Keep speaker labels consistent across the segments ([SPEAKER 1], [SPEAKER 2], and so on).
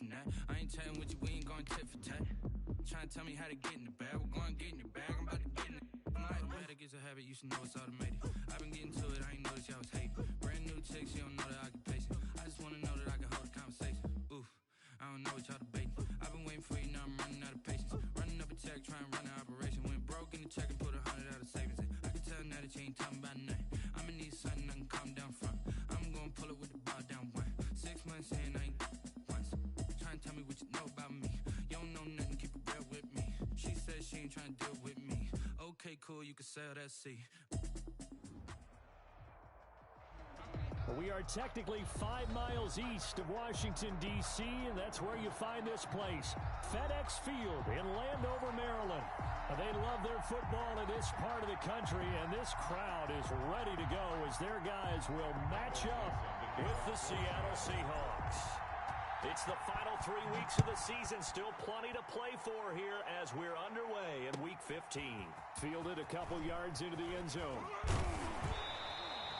[SPEAKER 1] from that. I ain't chatting with you, we ain't going tit for tat. Trying to tell me how to get in the bag. We're going to get in your bag, I'm about to get in it. Automatic is a habit, you should know it's automated. I've been getting to it, I ain't noticed y'all was hating. Brand new chick, she don't know the occupation. I just wanna know that I can hold a conversation. Oof, I don't know what y'all debating. I've been waiting for you, now I'm running out of patience. Running up a check, trying to run an operation. Went broke in the check and put 100 out of savings in. I can tell now that you ain't talking about nothing. I'ma need something I can calm down from. I'm gonna pull it with the bar down one. 6 months in, I ain't once. Trying to tell me what you know about me. You don't know nothing, keep it real with me. She said she ain't trying to deal with me. Okay, cool, you can sell that seat.
[SPEAKER 2] We are technically 5 miles east of Washington, D.C., and that's where you find this place, FedEx Field in Landover, Maryland. They love their football in this part of the country, and this crowd is ready to go as their guys will match up with the Seattle Seahawks. It's the final 3 weeks of the season. Still plenty to play for here as we're underway in Week 15. Fielded a couple yards into the end zone.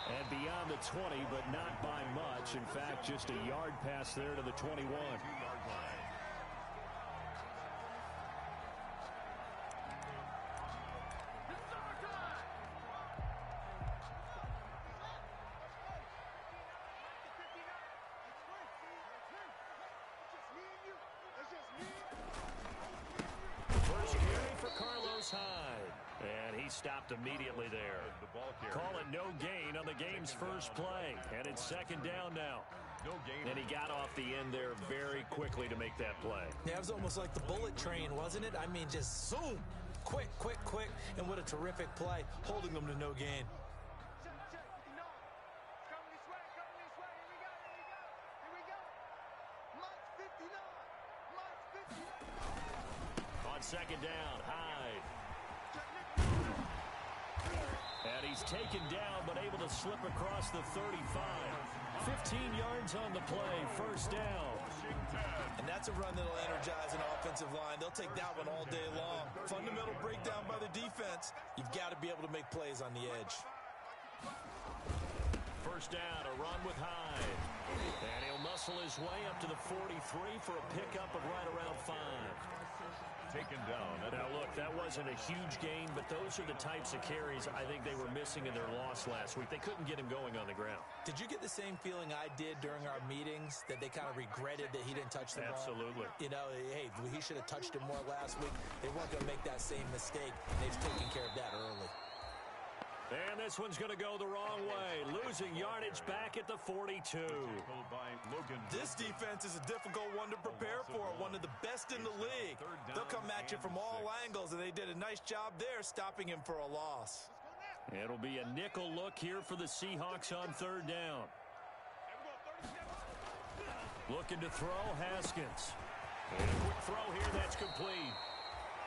[SPEAKER 2] And beyond the 20, but not by much. In fact, just a yard pass there to the 21. And he stopped immediately there. Call it no gain on the game's first play. And it's second down now. And he got off the end there very quickly to make that play.
[SPEAKER 3] Yeah, it was almost like the bullet train, wasn't it? I mean, just zoom. Quick, quick, quick. And what a terrific play, holding them to no gain.
[SPEAKER 2] On second down, Hyde. And he's taken down, but able to slip across the 35. 15 yards on the play, first down.
[SPEAKER 3] And that's a run that'll energize an offensive line. They'll take that one all day long. Fundamental breakdown by the defense. You've got to be able to make plays on the edge.
[SPEAKER 2] First down, a run with Hyde. And he'll muscle his way up to the 43 for a pickup of right around 5.
[SPEAKER 4] Taken down.
[SPEAKER 2] Now, look, that wasn't a huge gain, but those are the types of carries I think they were missing in their loss last week. They couldn't get him going on the ground.
[SPEAKER 3] Did you get the same feeling I did during our meetings, that they kind of regretted that he didn't touch the ball?
[SPEAKER 2] Absolutely.
[SPEAKER 3] You know, hey, he should have touched it more last week. They weren't going to make that same mistake. They've taken care of that early.
[SPEAKER 2] And this one's going to go the wrong way. Losing yardage back at the 42.
[SPEAKER 3] This defense is a difficult one to prepare for, one of the best in the league. They'll come at you from all angles, and they did a nice job there stopping him for a loss.
[SPEAKER 2] It'll be a nickel look here for the Seahawks on third down. Looking to throw, Haskins. And a quick throw here, that's complete.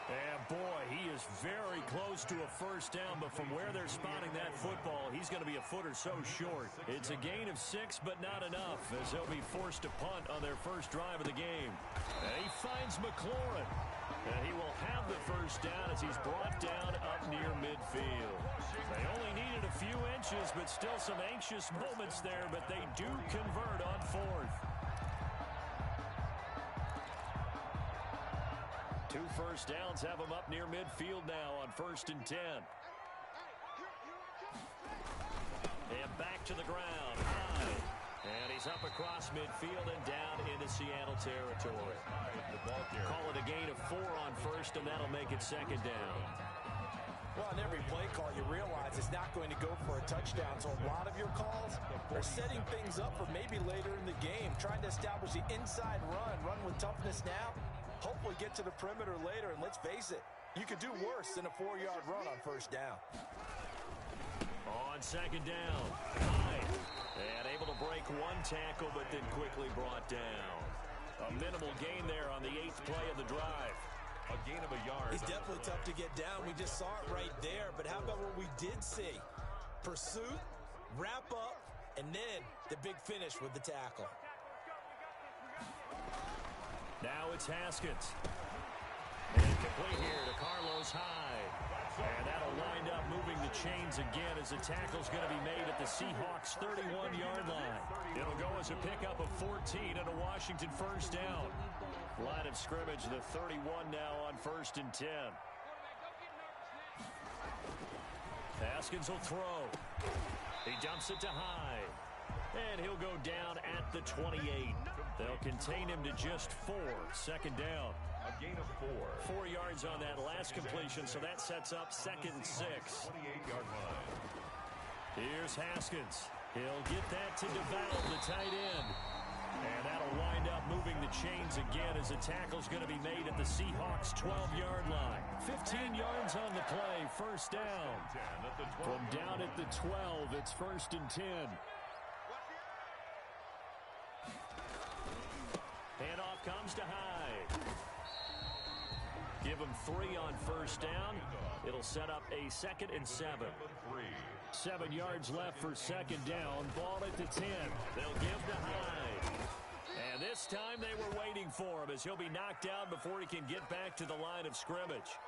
[SPEAKER 2] And, boy, he is very close to a first down, but from where they're spotting that football, he's going to be a foot or so short. It's a gain of 6, but not enough, as they'll be forced to punt on their first drive of the game. And he finds McLaurin. And he will have the first down as he's brought down up near midfield. They only needed a few inches, but still some anxious moments there, but they do convert on fourth. 2 first downs have him up near midfield now on 1st and 10. And back to the ground. High. And he's up across midfield and down into Seattle territory. Call it a gain of 4 on first, and that'll make it second down.
[SPEAKER 3] Well, on every play call, you realize it's not going to go for a touchdown. So a lot of your calls are setting things up for maybe later in the game, trying to establish the inside run with toughness now. Hopefully get to the perimeter later, and let's face it, you could do worse than a 4-yard run on first down.
[SPEAKER 2] On second down, Hyde. And able to break one tackle, but then quickly brought down. A minimal gain there on the 8th play of the drive.
[SPEAKER 4] A gain of a yard.
[SPEAKER 3] He's definitely tough to get down. We just saw it right there. But how about what we did see? Pursuit, wrap up, and then the big finish with the tackle.
[SPEAKER 2] Now it's Haskins. And complete here to Carlos Hyde. And that'll wind up moving the chains again as the tackle's going to be made at the Seahawks' 31-yard line. It'll go as a pickup of 14 and a Washington first down. Line of scrimmage, the 31 now on 1st and 10. Haskins will throw. He dumps it to Hyde. And he'll go down at the 28. They'll contain him to just 4. Second down.
[SPEAKER 4] A gain of 4.
[SPEAKER 2] 4 yards on that last completion, so that sets up 2nd and 6.
[SPEAKER 4] 28-yard line.
[SPEAKER 2] Here's Haskins. He'll get that to DeVal, the tight end. And that'll wind up moving the chains again as a tackle's going to be made at the Seahawks' 12-yard line. 15 yards on the play, first down. From down at the 12, it's 1st and 10. Handoff comes to Hyde. Give him 3 on first down. It'll set up a 2nd and 7. 7 yards left for second down. Ball at the 10. They'll give to Hyde. And this time they were waiting for him as he'll be knocked down before he can get back to the line of scrimmage.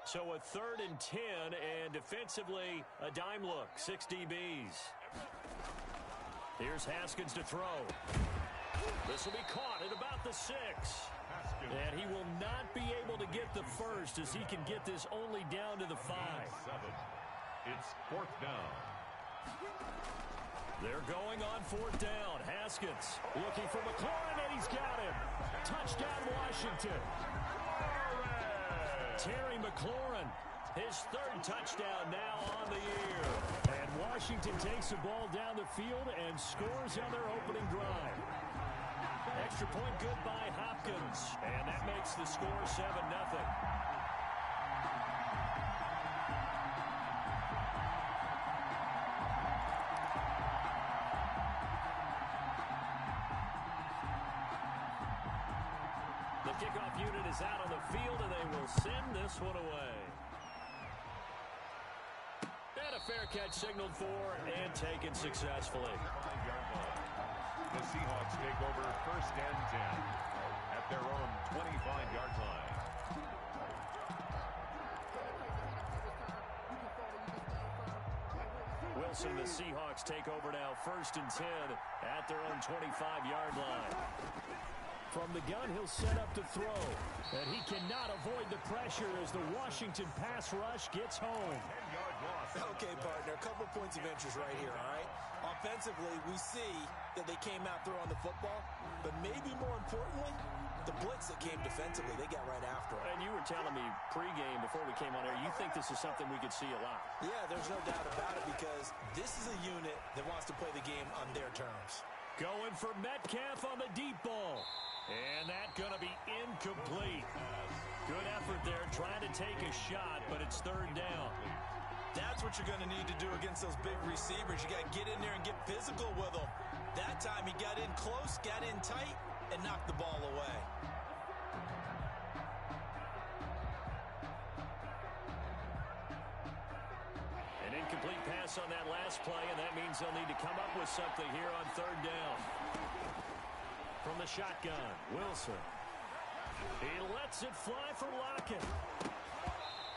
[SPEAKER 2] So a 3rd and 10, and defensively, a dime look, 6 DBs. Here's Haskins to throw. This will be caught at about the 6. And he will not be able to get the first as he can get this only down to the 5.
[SPEAKER 4] It's 4th down.
[SPEAKER 2] They're going on 4th down. Haskins looking for McLaurin, and he's got him. Touchdown, Washington. Terry McLaurin, his 3rd touchdown now on the year. And Washington takes the ball down the field and scores on their opening drive. Extra point good by Hopkins. And that makes the score 7-0. The kickoff unit is out on the field, and they will send this one away. And a fair catch signaled for and taken successfully.
[SPEAKER 4] The Seahawks take over 1st and 10 at their own 25-yard line.
[SPEAKER 2] Wilson, the Seahawks take over now 1st and 10 at their own 25-yard line. From the gun, he'll set up to throw. And he cannot avoid the pressure as the Washington pass rush gets home.
[SPEAKER 3] Okay, partner, a couple points of interest right here, all right? Offensively, we see that they came out throwing the football, but maybe more importantly, the blitz that came defensively, they got right after it.
[SPEAKER 2] And you were telling me pregame before we came on air, you think this is something we could see a lot.
[SPEAKER 3] Yeah, there's no doubt about it because this is a unit that wants to play the game on their terms.
[SPEAKER 2] Going for Metcalf on the deep ball. And that's going to be incomplete. Good effort there, trying to take a shot, but it's 3rd down.
[SPEAKER 3] That's what you're going to need to do against those big receivers. You got to get in there and get physical with them. That time he got in close, got in tight, and knocked the ball away.
[SPEAKER 2] An incomplete pass on that last play, and that means they'll need to come up with something here on 3rd down. From the shotgun, Wilson. He lets it fly for Lockett.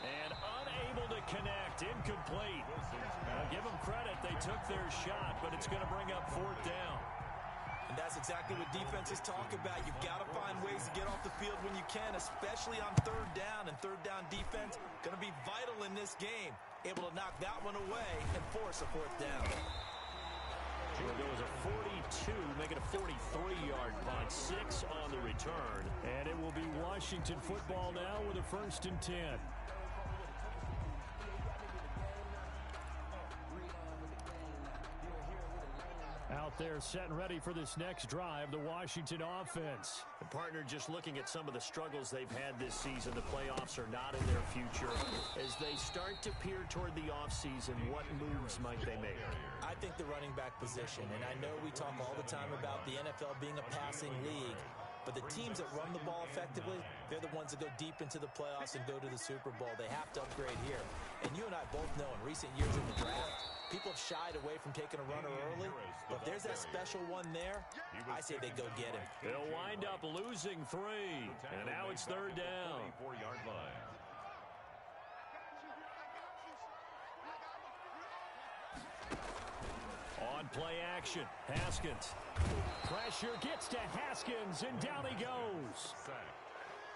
[SPEAKER 2] And unable to connect, incomplete. Now give them credit, they took their shot, but it's going to bring up 4th down.
[SPEAKER 3] And that's exactly what defenses talk about. You've got to find ways to get off the field when you can, especially on 3rd down. And 3rd down defense going to be vital in this game. Able to knock that one away and force a 4th down.
[SPEAKER 2] There was a 42, making a 43-yard punt, 6 on the return. And it will be Washington football now with a 1st and 10. Out there set and ready for this next drive, the Washington offense. The partner just looking at some of the struggles they've had this season. The playoffs are not in their future. As they start to peer toward the offseason, what moves might they make?
[SPEAKER 3] I think the running back position, and I know we talk all the time about the NFL being a passing league, but the teams that run the ball effectively, they're the ones that go deep into the playoffs and go to the Super Bowl. They have to upgrade here. And you and I both know in recent years in the draft, People have shied away from taking a runner early, but if there's that special one there, I say they go get him.
[SPEAKER 2] They'll wind up losing 3, and now it's 3rd down.
[SPEAKER 4] 24-yard line.
[SPEAKER 2] On play action, Haskins. Pressure gets to Haskins, and down he goes.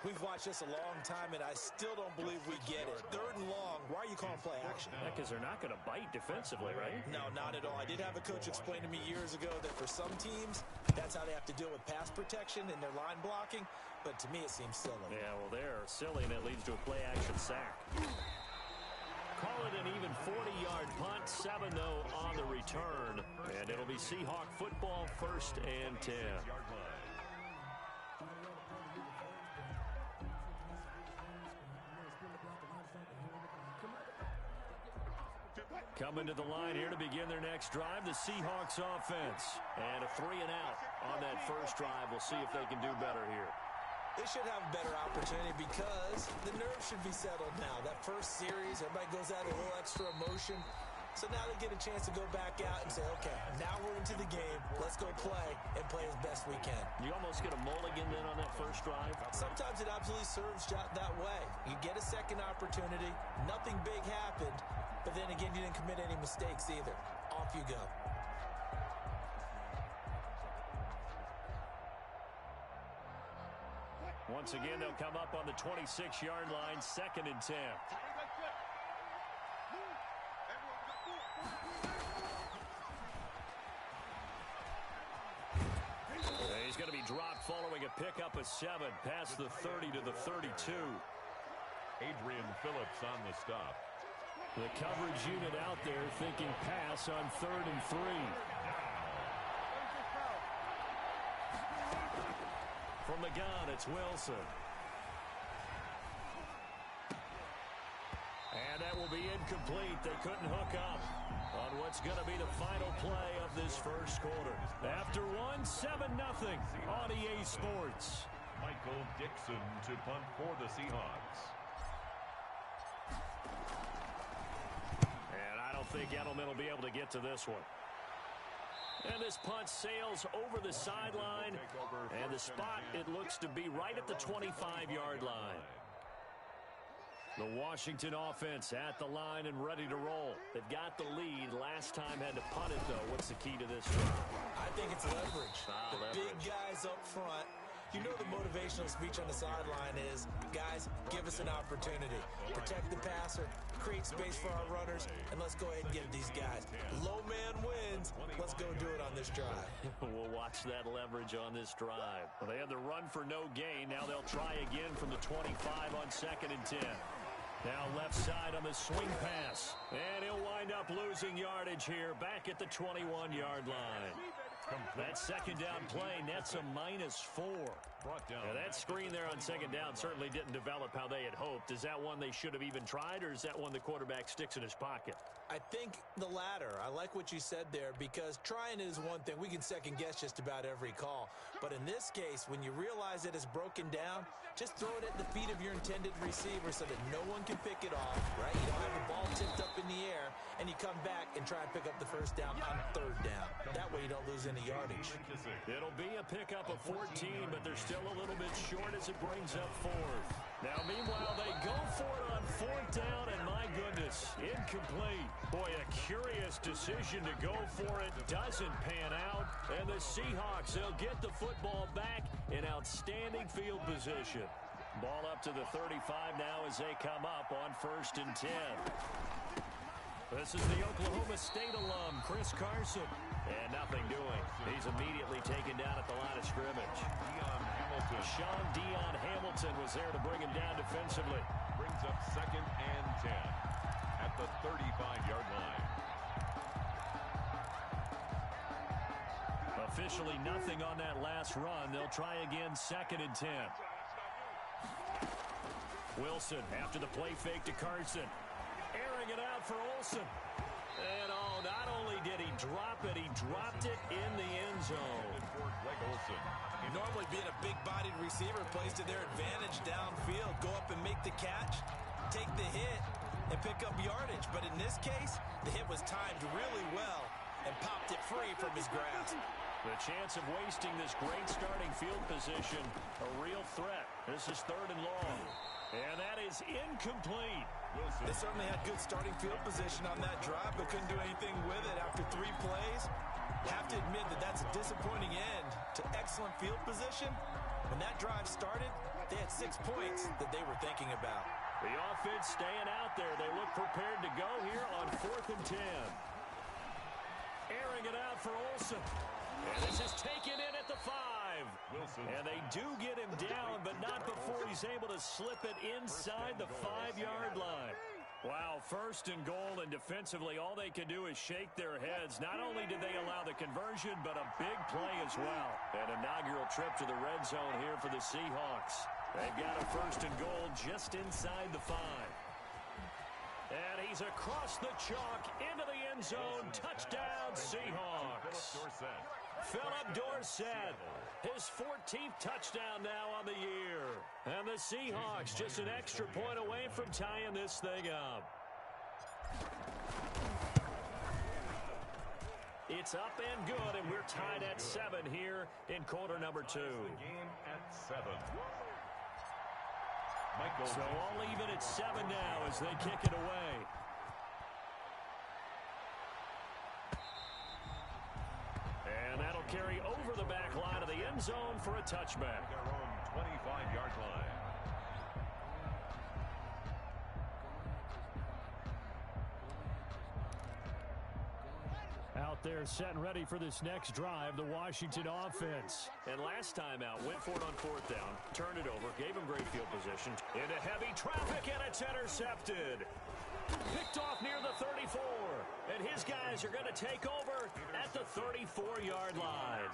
[SPEAKER 3] We've watched this a long time, and I still don't believe we get it. 3rd and long. Why are you calling play action?
[SPEAKER 2] Because they're not going to bite defensively, right?
[SPEAKER 3] No, not at all. I did have a coach explain to me years ago that for some teams, that's how they have to deal with pass protection and their line blocking. But to me, it seems silly.
[SPEAKER 2] Yeah, well, they're silly, and it leads to a play action sack. Call it an even 40-yard punt, 7 though on the return, and it'll be Seahawk football, 1st and 10. Coming to the line here to begin their next drive, the Seahawks offense. And a 3-and-out on that first drive. We'll see if they can do better here.
[SPEAKER 3] They should have a better opportunity because the nerves should be settled now. That first series, everybody goes out a little extra emotion. So now they get a chance to go back out and say, okay, now we're into the game. Let's go play and play as best we can.
[SPEAKER 2] You almost get a mulligan then on that first drive.
[SPEAKER 3] Sometimes it absolutely serves that way. You get a second opportunity. Nothing big happened. But then again, you didn't commit any mistakes either. Off you go.
[SPEAKER 2] Once again, they'll come up on the 26-yard line, 2nd and 10. He's going to be dropped following a pickup of 7 past the 30 to the 32.
[SPEAKER 4] Adrian Phillips on the stop.
[SPEAKER 2] The coverage unit out there thinking pass on 3rd and 3. From the gun, it's Wilson. And that will be incomplete. They couldn't hook up on what's going to be the final play of this first quarter. After 7-0 on EA Sports.
[SPEAKER 4] Michael Dixon to punt for the Seahawks.
[SPEAKER 2] And I don't think Edelman will be able to get to this one. And this punt sails over the sideline. And the spot, it looks to be right at the 25-yard line. The Washington offense at the line and ready to roll. They've got the lead. Last time had to punt it, though. What's the key to this drive?
[SPEAKER 3] I think it's leverage. The big guys up front. You know the motivational speech on the sideline is, guys, give us an opportunity. Protect the passer, create space for our runners, and let's go ahead and get these guys. Low man wins. Let's go do it on this drive.
[SPEAKER 2] We'll watch that leverage on this drive. Well, they had the run for no gain. Now they'll try again from the 25 on 2nd and 10. Now left side on the swing pass. And he'll wind up losing yardage here back at the 21-yard line. That second down play nets a -4. Now that screen there on 2nd down certainly didn't develop how they had hoped. Is that one they should have even tried, or is that one the quarterback sticks in his pocket?
[SPEAKER 3] I think the latter. I like what you said there, because trying is one thing. We can second guess just about every call. But in this case, when you realize that it's broken down, just throw it at the feet of your intended receiver so that no one can pick it off, right? You don't have the ball tipped up in the air, and you come back and try and pick up the first down on 3rd down. That way you don't lose any yardage.
[SPEAKER 2] It'll be a pickup of 14, but they're still a little bit short as it brings up 4th. Now, meanwhile, they go for it on 4th down, and my goodness, incomplete. Boy, a curious decision to go for it. Doesn't pan out, and the Seahawks, they'll get the football back in outstanding field position. Ball up to the 35 now as they come up on 1st and 10. This is the Oklahoma State alum, Chris Carson. And nothing doing. He's immediately taken down at the line of scrimmage. Sean Dion Hamilton was there to bring him down defensively.
[SPEAKER 4] Brings up 2nd and 10 at the 35-yard line.
[SPEAKER 2] Officially nothing on that last run. They'll try again 2nd and 10. Wilson after the play fake to Carson. Airing it out for Olsen. And not only did he drop it, he dropped it in the end zone.
[SPEAKER 3] Normally being a big-bodied receiver plays to their advantage downfield. Go up and make the catch, take the hit. and pick up yardage. But in this case, the hit was timed really well and popped it free from his grasp.
[SPEAKER 2] The chance of wasting this great starting field position, a real threat. This is 3rd and long. And that is incomplete.
[SPEAKER 3] They certainly had good starting field position on that drive, but couldn't do anything with it after 3 plays. Have to admit that that's a disappointing end to excellent field position. When that drive started, they had 6 points that they were thinking about.
[SPEAKER 2] The offense staying out there. They look prepared to go here on 4th and 10. Airing it out for Olsen. And this is taken in at the 5.
[SPEAKER 4] Wilson.
[SPEAKER 2] And they do get him down, but not before he's able to slip it inside the 5-yard line. Wow, 1st and goal, and defensively all they can do is shake their heads. Not only did they allow the conversion, but a big play as well. An inaugural trip to the red zone here for the Seahawks. They've got a 1st and goal just inside the 5. And he's across the chalk into the end zone. Touchdown, Seahawks. Philip Dorsett, his 14th touchdown now on the year. And the Seahawks just an extra point away from tying this thing up. It's up and good, and we're tied at 7 here in quarter number 2.
[SPEAKER 4] The game at 7.
[SPEAKER 2] So all even at 7 now as they kick it away. And that'll carry over the back line of the end zone for a touchback.
[SPEAKER 4] Their own 25-yard line.
[SPEAKER 2] Out there set and ready for this next drive, the Washington offense. And last time out, went for it on 4th down, turned it over, gave him great field position. Into heavy traffic, and it's intercepted. Picked off near the 34. And his guys are going to take over at the 34-yard line.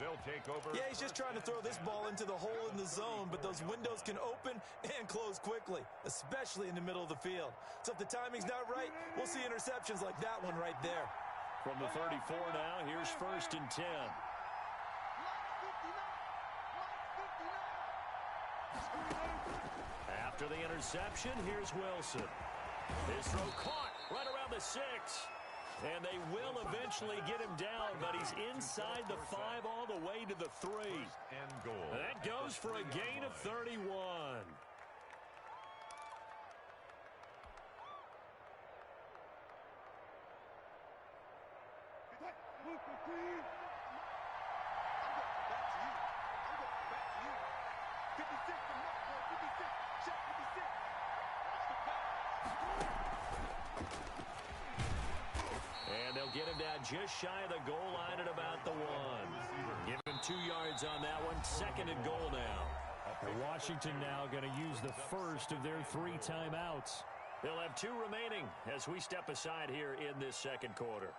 [SPEAKER 4] They'll take over.
[SPEAKER 3] Yeah, he's just trying to throw this ball into the hole in the zone, but those windows can open and close quickly, especially in the middle of the field. So if the timing's not right, we'll see interceptions like that one right there.
[SPEAKER 2] From the 34 now, here's 1st and 10. After the interception, here's Wilson. His throw caught right around the 6. And they will eventually get him down, but he's inside the 5 all the way to the 3.
[SPEAKER 4] And goal.
[SPEAKER 2] That goes for a gain of 31. And they'll get him down just shy of the goal line at about the 1. Give him 2 yards on that one. 2nd and goal now. And Washington now going to use the first of their 3 timeouts. They'll have 2 remaining as we step aside here in this 2nd quarter.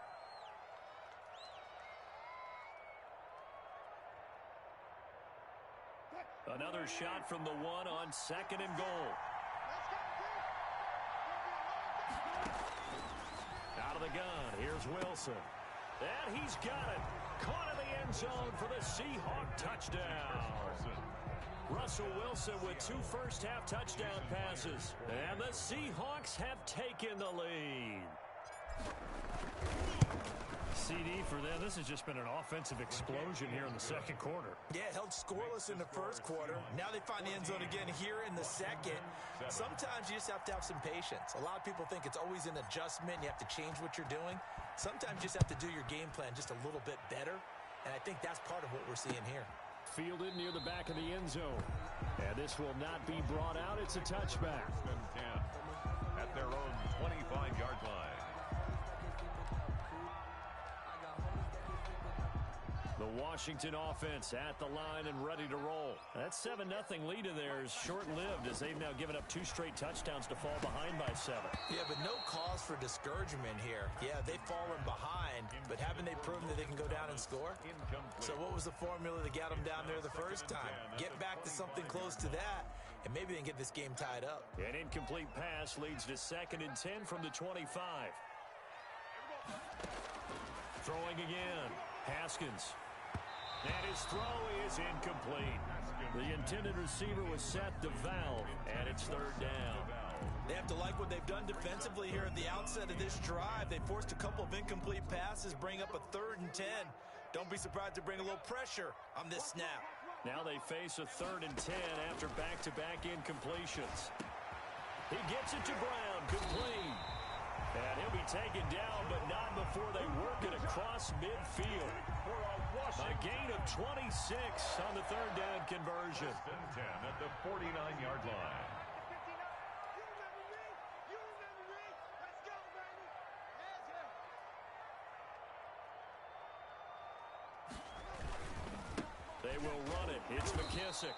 [SPEAKER 2] Another shot from the 1 on 2nd and goal. Out of the gun, here's Wilson. And he's got it. Caught in the end zone for the Seahawk touchdown. Russell Wilson with 2 first-half touchdown passes. And the Seahawks have taken the lead. CD for them. This has just been an offensive explosion here in the 2nd quarter.
[SPEAKER 3] Yeah, held scoreless in the 1st quarter. Now they find the end zone again here in the 2nd. Sometimes you just have to have some patience. A lot of people think it's always an adjustment. You have to change what you're doing. Sometimes you just have to do your game plan just a little bit better. And I think that's part of what we're seeing here.
[SPEAKER 2] Fielded near the back of the end zone. And this will not be brought out. It's a touchback.
[SPEAKER 4] At their own 25-yard line.
[SPEAKER 2] The Washington offense at the line and ready to roll. That 7-0 lead of theirs short-lived as they've now given up 2 straight touchdowns to fall behind by 7.
[SPEAKER 3] Yeah, but no cause for discouragement here. Yeah, they've fallen behind, but haven't they proven that they can go down and score? So what was the formula that got them down there the first time? Get back to something close to that, and maybe they can get this game tied up.
[SPEAKER 2] An incomplete pass leads to 2nd and 10 from the 25. Throwing again. Haskins. And his throw is incomplete. The intended receiver was set to Valve, and it's third down.
[SPEAKER 3] They have to like what they've done defensively here at the outset of this drive. They forced a couple of incomplete passes, bring up a 3rd and 10. Don't be surprised to bring a little pressure on this snap.
[SPEAKER 2] Now they face a 3rd and 10 after back-to-back incompletions. He gets it to Brown, complete. And he'll be taken down, but not before they work it across midfield. A gain of 26 on the 3rd down conversion.
[SPEAKER 4] 10 at the 49-yard line.
[SPEAKER 2] They will run it. It's McKissick.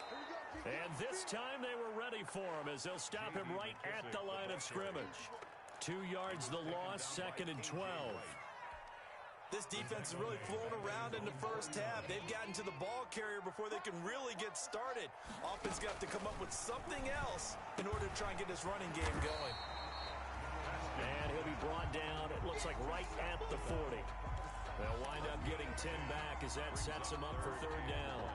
[SPEAKER 2] And this time they were ready for him as they'll stop him right at the line of scrimmage. 2 yards the loss, 2nd and 12.
[SPEAKER 3] This defense is really flown around in the first half. They've gotten to the ball carrier before they can really get started. Offense got to come up with something else in order to try and get this running game going.
[SPEAKER 2] And he'll be brought down, it looks like right at the 40. They'll wind up getting 10 back as that sets them up for 3rd down.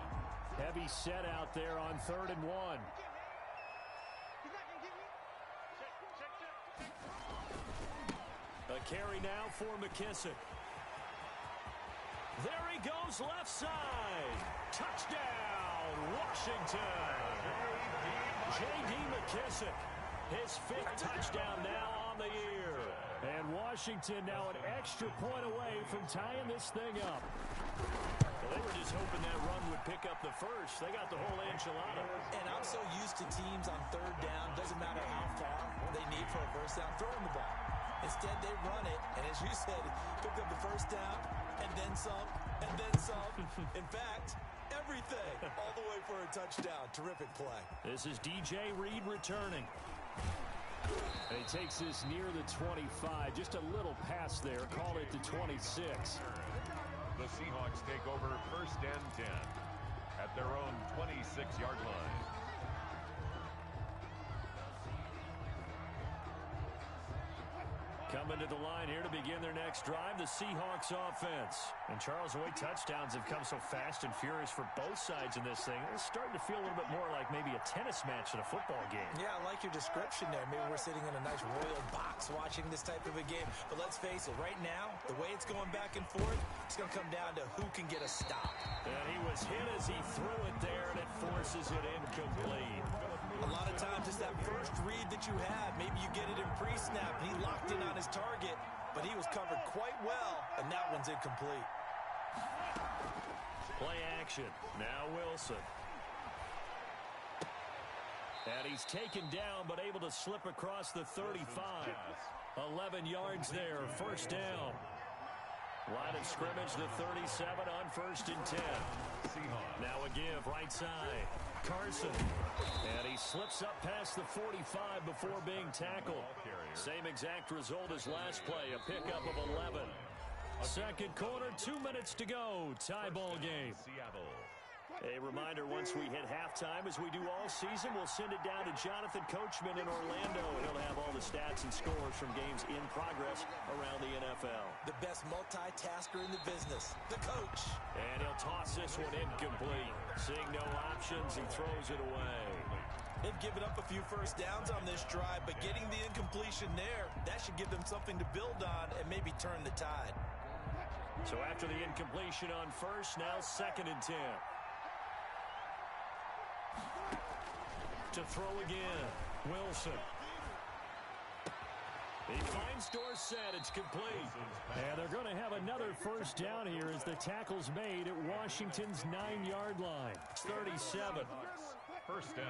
[SPEAKER 2] Heavy set out there on 3rd and 1. A carry now for McKissick. There he goes left side. Touchdown, Washington. J.D. McKissick, his 5th touchdown now on the year. And Washington now an extra point away from tying this thing up. Well, they were just hoping that run would pick up the first. They got the whole enchilada.
[SPEAKER 3] And I'm so used to teams on 3rd down, doesn't matter how far they need for a first down, throwing the ball. Instead, they run it, and as you said, pick up the first down, and then some, and then some. In fact, everything, all the way for a touchdown. Terrific play.
[SPEAKER 2] This is DJ Reed returning. And he takes this near the 25. Just a little pass there. Call it the 26.
[SPEAKER 4] The Seahawks take over 1st and 10 at their own 26-yard line.
[SPEAKER 2] Coming to the line here to begin their next drive, the Seahawks offense. And Charles, the way touchdowns have come so fast and furious for both sides in this thing, it's starting to feel a little bit more like maybe a tennis match in a football game.
[SPEAKER 3] Yeah, I like your description there. Maybe we're sitting in a nice royal box watching this type of a game. But let's face it, right now, the way it's going back and forth, it's going to come down to who can get a stop.
[SPEAKER 2] And he was hit as he threw it there, and it forces it incomplete.
[SPEAKER 3] A lot of times it's that first read that you have. Maybe you get it in pre-snap, and he locked in on his target, but he was covered quite well, and that one's incomplete.
[SPEAKER 2] Play action. Now Wilson. And he's taken down, but able to slip across the 35. 11 yards there, 1st down. Line of scrimmage, the 37 on 1st and 10. Now a give, right side. Carson. And he slips up past the 45 before being tackled. Same exact result as last play, a pickup of 11. 2nd quarter, 2 minutes to go. Tie ball game. A reminder, once we hit halftime, as we do all season, we'll send it down to Jonathan Coachman in Orlando, and he'll have all the stats and scores from games in progress around the NFL.
[SPEAKER 3] The best multitasker in the business, the coach.
[SPEAKER 2] And he'll toss this one incomplete. Seeing no options, he throws it away.
[SPEAKER 3] They've given up a few first downs on this drive, but getting the incompletion there, that should give them something to build on and maybe turn the tide.
[SPEAKER 2] So after the incompletion on 1st, now 2nd and 10. To throw again, Wilson. He finds Dorsett. It's complete. And they're going to have another first down here as the tackle's made at Washington's 9-yard line. It's 37.
[SPEAKER 4] 1st down.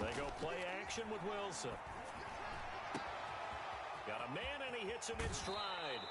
[SPEAKER 2] They go play action with Wilson. Got a man, and he hits him in stride.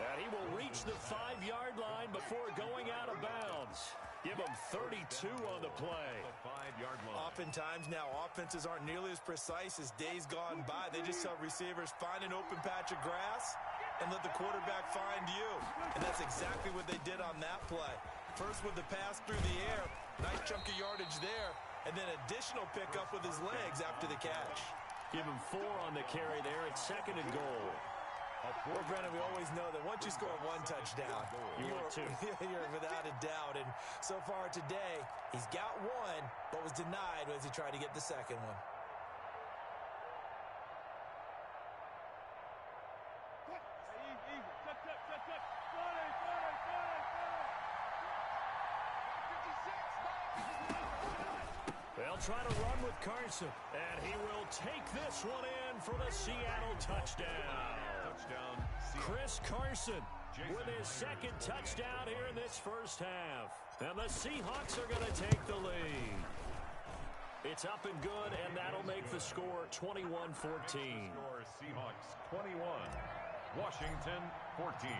[SPEAKER 2] And he will reach the 5-yard line before going out of bounds. Give him 32 on the play.
[SPEAKER 4] The 5-yard line.
[SPEAKER 3] Oftentimes now, offenses aren't nearly as precise as days gone by. They just tell receivers, find an open patch of grass and let the quarterback find you. And that's exactly what they did on that play. First with the pass through the air, nice chunk of yardage there, and then additional pickup with his legs after the catch.
[SPEAKER 2] Give him 4 on the carry there. It's 2nd and goal.
[SPEAKER 3] Well, Brennan, we always know that once you score 1 touchdown, you're without a doubt. And so far today, he's got 1, but was denied as he tried to get the 2nd one.
[SPEAKER 2] They'll try to run with Carson, and he will take this one in for the Seattle touchdown. Chris Carson with his 2nd touchdown here in this first half. And the Seahawks are going to take the lead. It's up and good, and that'll make the score 21-14.
[SPEAKER 4] Seahawks 21, Washington 14.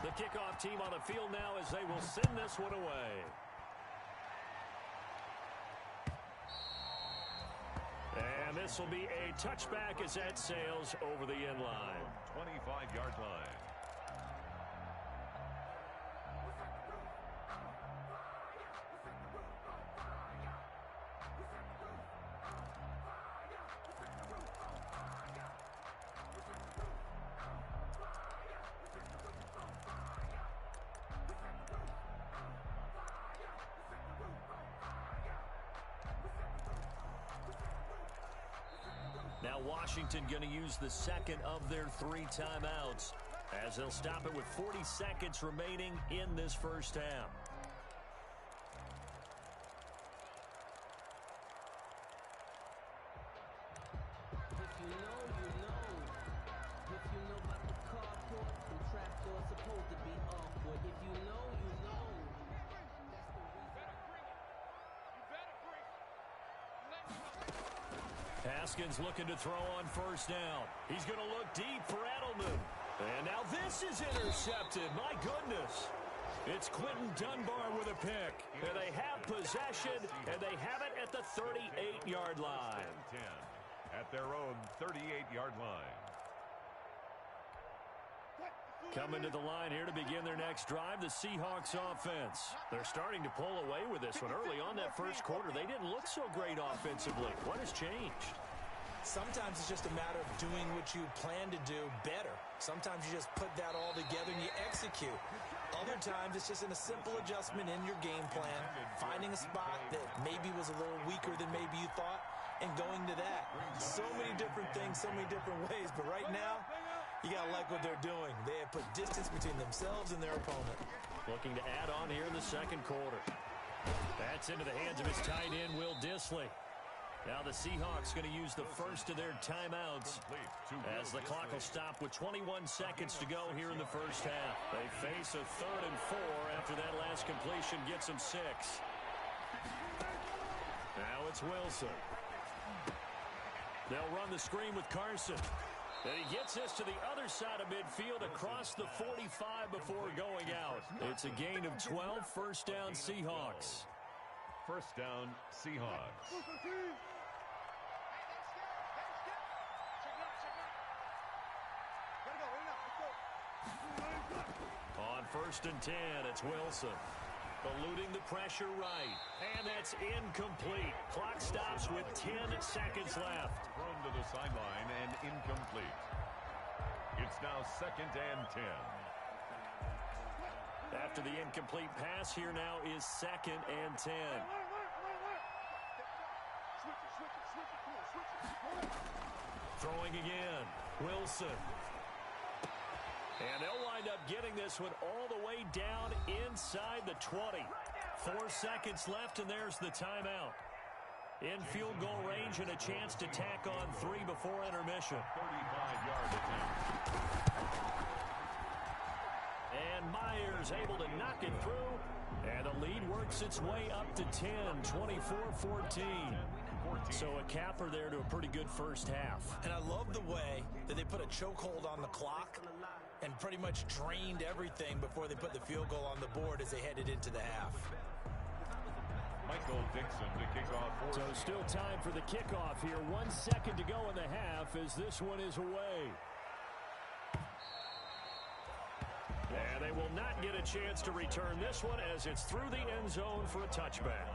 [SPEAKER 2] The kickoff team on the field now as they will send this one away. And this will be a touchback as that sails over the end line.
[SPEAKER 4] 25-yard line.
[SPEAKER 2] Now Washington going to use the 2nd of their 3 timeouts as they'll stop it with 40 seconds remaining in this first half.
[SPEAKER 5] If you know, you know. If you know about the carport, the trapdoor's supposed to be awkward. If you know, you know.
[SPEAKER 2] Haskins looking to throw on 1st down. He's going to look deep for Edelman. And now this is intercepted. My goodness. It's Quentin Dunbar with a pick. And they have possession, and they have it at the 38-yard line.
[SPEAKER 4] 10 at their own 38-yard line.
[SPEAKER 2] Coming to the line here to begin their next drive, the Seahawks offense. They're starting to pull away with this one. Early on that first quarter, they didn't look so great offensively. What has changed?
[SPEAKER 3] Sometimes it's just a matter of doing what you plan to do better. Sometimes you just put that all together and you execute. Other times it's just in a simple adjustment in your game plan, finding a spot that maybe was a little weaker than maybe you thought, and going to that. So many different things, so many different ways, but right now, you got to like what they're doing. They have put distance between themselves and their opponent.
[SPEAKER 2] Looking to add on here in the 2nd quarter. That's into the hands of his tight end, Will Dissly. Now the Seahawks going to use the first of their timeouts as the clock will stop with 21 seconds to go here in the first half. They face a 3rd and 4 after that last completion gets them 6. Now it's Wilson. They'll run the screen with Carson. And he gets this to the other side of midfield across the 45 before going out. It's a gain of 12, 1st down Seahawks.
[SPEAKER 4] 1st down Seahawks.
[SPEAKER 2] On 1st and 10, it's Wilson. Eluding the pressure right. And that's incomplete. Clock stops with 10 seconds left.
[SPEAKER 4] Thrown to the sideline and incomplete. It's now 2nd and 10.
[SPEAKER 2] After the incomplete pass, here now is 2nd and 10. Throwing again. Wilson. And they'll wind up getting this one all the way down inside the 20. 4 seconds left, and there's the timeout. In field goal range and a chance to tack on 3 before intermission.
[SPEAKER 4] 35-yard attempt.
[SPEAKER 2] And Myers able to knock it through. And the lead works its way up to 10, 24-14. So a capper there to a pretty good first half.
[SPEAKER 3] And I love the way that they put a chokehold on the clock and pretty much drained everything before they put the field goal on the board as they headed into the half.
[SPEAKER 4] Michael Dixon to kick off.
[SPEAKER 2] So still time for the kickoff here. 1 second to go in the half as this one is away. And they will not get a chance to return this one as it's through the end zone for a touchback.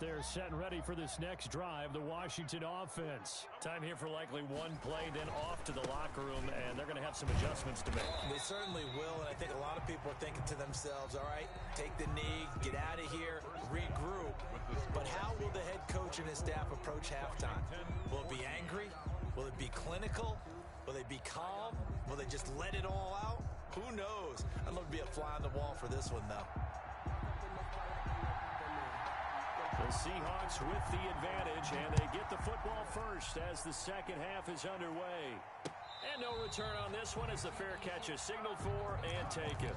[SPEAKER 2] They're set and ready for this next drive, the Washington offense. Time here for likely one play, then off to the locker room, and they're going to have some adjustments to make.
[SPEAKER 3] They certainly will, and I think a lot of people are thinking to themselves, all right, take the knee, get out of here, regroup. But how will the head coach and his staff approach halftime? Will it be angry? Will it be clinical? Will they be calm? Will they just let it all out? Who knows? I'd love to be a fly on the wall for this one, though.
[SPEAKER 2] The Seahawks with the advantage, and they get the football first as the second half is underway. And no return on this one as the fair catch is signaled for and taken.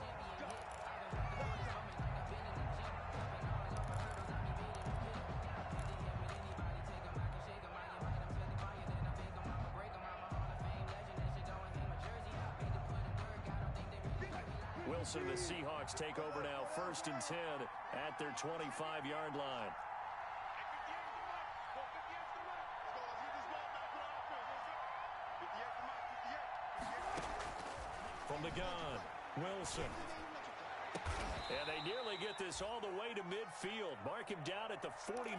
[SPEAKER 2] Wilson and the Seahawks take over now, 1st and 10 at their 25-yard line. From the gun, Wilson. And they nearly get this all the way to midfield. Mark him down at the 49.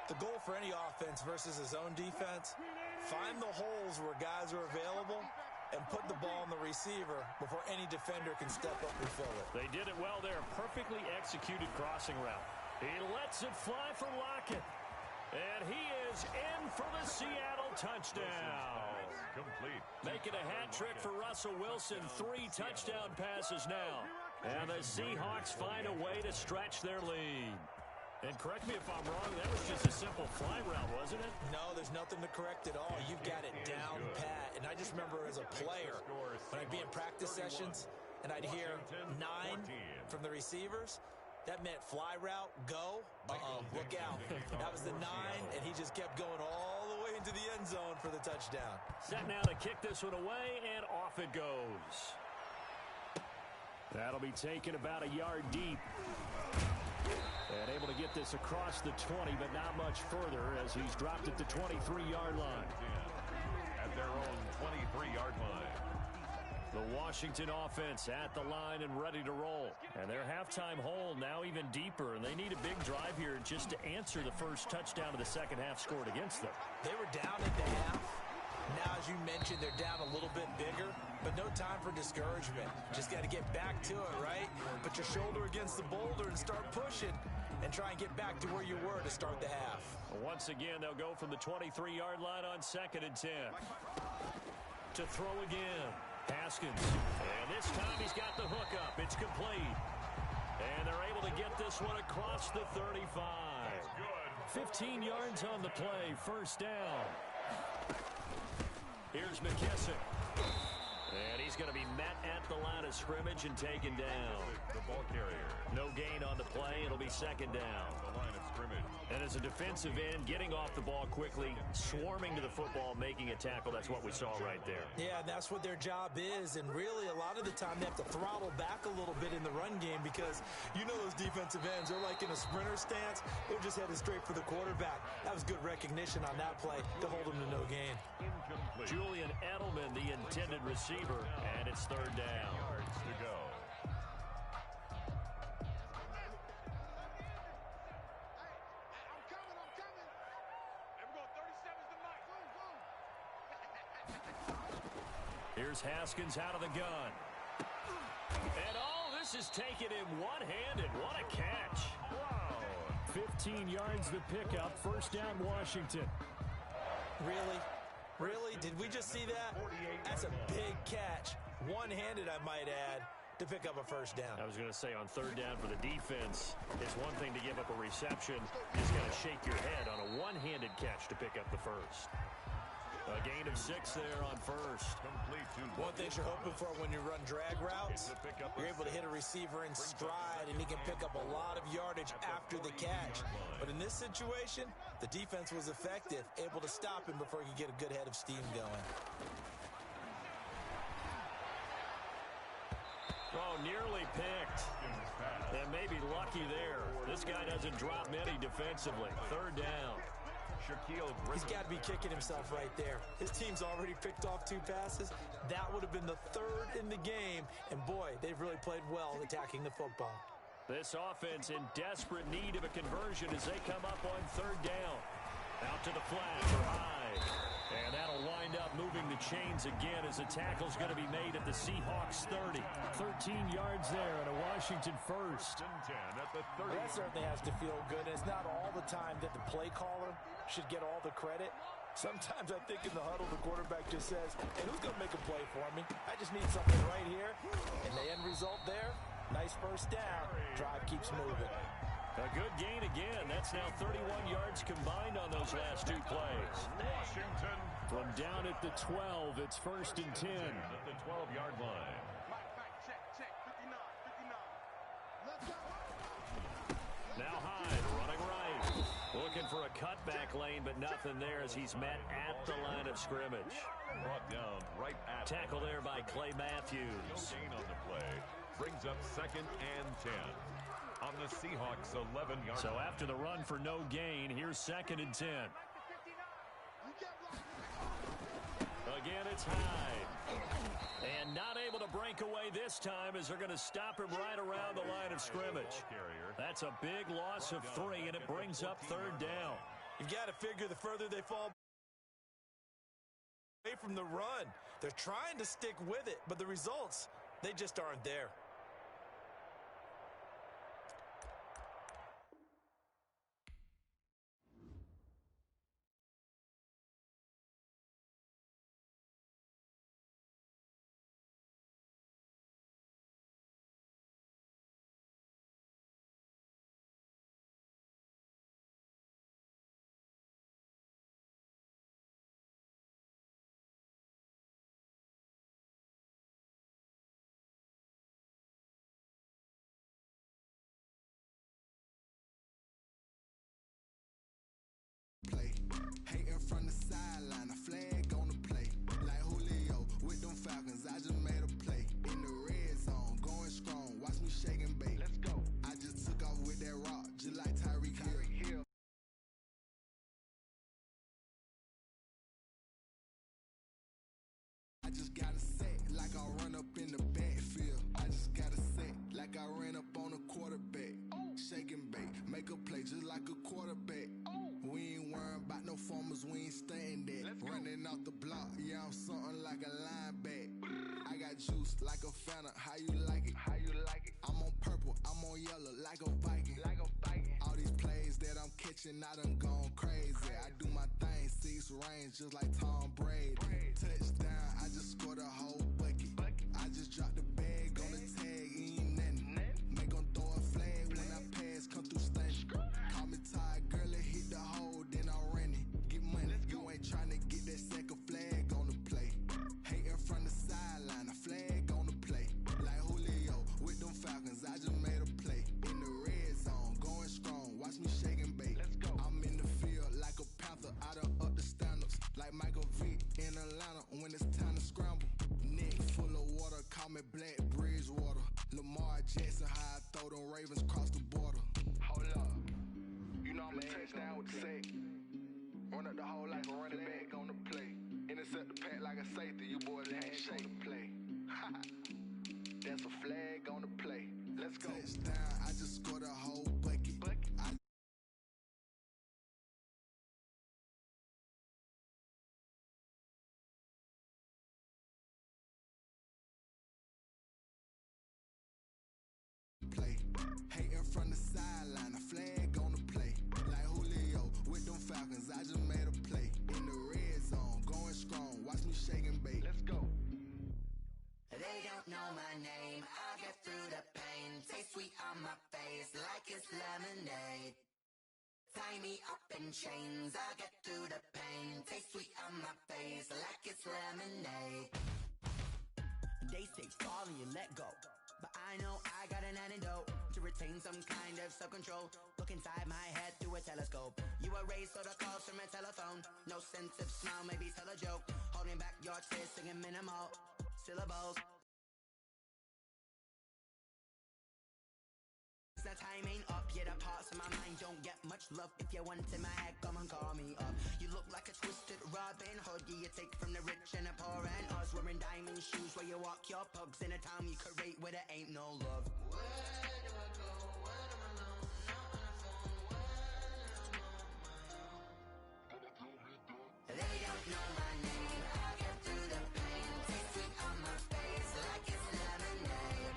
[SPEAKER 3] The goal for any offense versus his own defense, find the holes where guys are available and put the ball in the receiver before any defender can step up and fill it.
[SPEAKER 2] They did it well there. Perfectly executed crossing route. He lets it fly for Lockett. And he is in for the Seattle touchdown.
[SPEAKER 4] Complete.
[SPEAKER 2] Making a hat trick for Russell Wilson. 3 touchdown passes now. And the Seahawks find a way to stretch their lead. And correct me if I'm wrong, that was just a simple fly route, wasn't it?
[SPEAKER 3] No, there's nothing to correct at all. You've got it down pat. And I just remember as a player, when I'd be in practice sessions and I'd hear 9 from the receivers, that meant fly route, go, look out. That was the 9, and he just kept going all the way into the end zone for the touchdown.
[SPEAKER 2] Set now to kick this one away, and off it goes. That'll be taken about a yard deep. And able to get this across the 20, but not much further as he's dropped at the 23-yard line.
[SPEAKER 4] At their own 23-yard line.
[SPEAKER 2] The Washington offense at the line and ready to roll. And their halftime hole now even deeper, and they need a big drive here just to answer the first touchdown of the second half scored against them.
[SPEAKER 3] They were down at the half. Now, as you mentioned, they're down a little bit bigger, but no time for discouragement. Just got to get back to it, right? Put your shoulder against the boulder and start pushing and try and get back to where you were to start the half.
[SPEAKER 2] Once again, they'll go from the 23-yard line on 2nd and 10. To throw again. Haskins. And this time he's got the hook up. It's complete. And they're able to get this one across the 35. 15 yards on the play. 1st down. Here's McKissick. And he's going to be met at the line of scrimmage and taken down.
[SPEAKER 4] The ball carrier.
[SPEAKER 2] No gain on the play. It'll be 2nd down.
[SPEAKER 4] The line of scrimmage.
[SPEAKER 2] And as a defensive end, getting off the ball quickly, swarming to the football, making a tackle, that's what we saw right there.
[SPEAKER 3] Yeah, and that's what their job is. And really, a lot of the time, they have to throttle back a little bit in the run game because you know those defensive ends, they're like in a sprinter stance. They're just headed straight for the quarterback. That was good recognition on that play to hold them to no gain.
[SPEAKER 4] Incomplete.
[SPEAKER 2] Julian Edelman, the intended receiver, and it's 3rd down.
[SPEAKER 4] Yards to go.
[SPEAKER 2] Here's Haskins out of the gun. And this is taken in one-handed. What a catch.
[SPEAKER 4] Wow.
[SPEAKER 2] 15 yards the pickup. 1st down, Washington.
[SPEAKER 3] Really? Really? Did we just see that? That's a big catch. One-handed, I might add, to pick up a 1st down.
[SPEAKER 2] I was going to say on 3rd down for the defense, it's one thing to give up a reception. You just got to shake your head on a one-handed catch to pick up the 1st. A gain of 6 there on 1st.
[SPEAKER 4] Complete to
[SPEAKER 3] One thing you're hoping for when you run drag routes, you're able to hit a receiver in stride, and he can pick up a lot of yardage after the catch. But in this situation, the defense was effective, able to stop him before he could get a good head of steam going.
[SPEAKER 2] Oh, nearly picked. And maybe lucky there. This guy doesn't drop many defensively. 3rd down.
[SPEAKER 3] He's got to be kicking himself right there. His team's already picked off 2 passes. That would have been the 3rd in the game. And boy, they've really played well attacking the football.
[SPEAKER 2] This offense in desperate need of a conversion as they come up on third down. Out to the flat for Hyde. And that'll wind up moving the chains again as the tackle's going to be made at the Seahawks 30. 13 yards there and a Washington first.
[SPEAKER 4] And 10 at the 30.
[SPEAKER 3] That certainly has to feel good. It's not all the time that the play caller should get all the credit. Sometimes I think in the huddle, the quarterback just says, hey, who's going to make a play for me? I just need something right here. And the end result there, nice first down. Drive keeps moving.
[SPEAKER 2] A good gain again. That's now 31 yards combined on those last two plays.
[SPEAKER 4] Washington.
[SPEAKER 2] From down at the 12, it's first and 10.
[SPEAKER 4] At the 12-yard line.
[SPEAKER 2] Now Hyde running right. Looking for a cutback lane, but nothing there as he's met at the line of scrimmage.
[SPEAKER 4] Brought down right at.
[SPEAKER 2] Tackle there by Clay Matthews.
[SPEAKER 4] No gain on the play. Brings up 2nd and 10. On the Seahawks 11-yard
[SPEAKER 2] So
[SPEAKER 4] line.
[SPEAKER 2] after the run for no gain, here's 2nd and 10. Again, it's Hyde. And not able to break away this time as they're going to stop him right around the line of scrimmage. That's a big loss of 3, and it brings up third down.
[SPEAKER 3] You've got to figure the further they fall away from the run, they're trying to stick with it, but the results, they just aren't there.
[SPEAKER 6] Play. Hating from the sideline, a flag on the play. Like Julio with them Falcons, I just made a play. In the red zone, going strong, watch me shake and bake. Let's go. I just took off with that rock, just like Tyreek Hill. I just got a set like I run up in the backfield. I just got a set like I ran up on a quarterback. Shake and bake, make a play just like a quarterback. We ain't worrying about no formers, we ain't staying there. Running off the block, yeah, I'm something like a lineback. I got juice like a Fanta, how you like it? How you like it? I'm on purple, I'm on yellow like a Viking. Like a Viking. All these plays that I'm catching, I done gone crazy. I do my thing, 6 range just like Tom Brady. Touchdown, I just scored a whole bucket. I just dropped the bag on the tag, ain't nothing. Make 'em throw a flag when I pass, come through stunning. Call me tired, girl, it hit the hole, then I ran it. Get money, you ain't tryna get that second flag on the play. Hating from the sideline, a flag on the play. Like Julio with them Falcons, I just made a play. In the red zone, going strong, watch me shake and bake. I'm in the field like a Panther, I done up the standards. Like Michael Vick in Atlanta when it's time to scramble. Neck full of water, call me Black Bridgewater. Lamar Jackson, how I throw them Ravens cross the border. Hold up. You know I'm a touchdown with the sack. Run up the hole like a running back on the play. Intercept the pack like a safety. You boys ain't shake the play. That's a flag on the play. Let's go. Touchdown, I just scored a whole bucket. Play. Hating from the sideline, a flag on the play. Like Julio with them Falcons, I just made a play. In the red zone, going strong, watch me shake and bake. Let's go.
[SPEAKER 7] They don't know my name, I get through the pain. Taste sweet on my face like it's lemonade. Tie me up in chains, I get through the pain. Taste sweet on my face like it's lemonade. They say fall and you let go, but I know I got an antidote to retain some kind of self-control. Look inside my head through a telescope. You erase all the calls from a telephone. No sense of smile, maybe tell a joke. Holding back your tears, singing minimal syllables. The time ain't up, Yeah, the parts of my mind don't get much love. If you want in my head, come and call me up. You look like a twisted Robin Hood. Yeah, you take from the rich and the poor and us. Wearing diamond shoes where you walk your pugs in a town you create where there ain't no love. Where do I go? When I'm alone? Not on the phone. When I'm on my own. They don't know my name. I get through the pain. Taste sweet on my face like it's lemonade.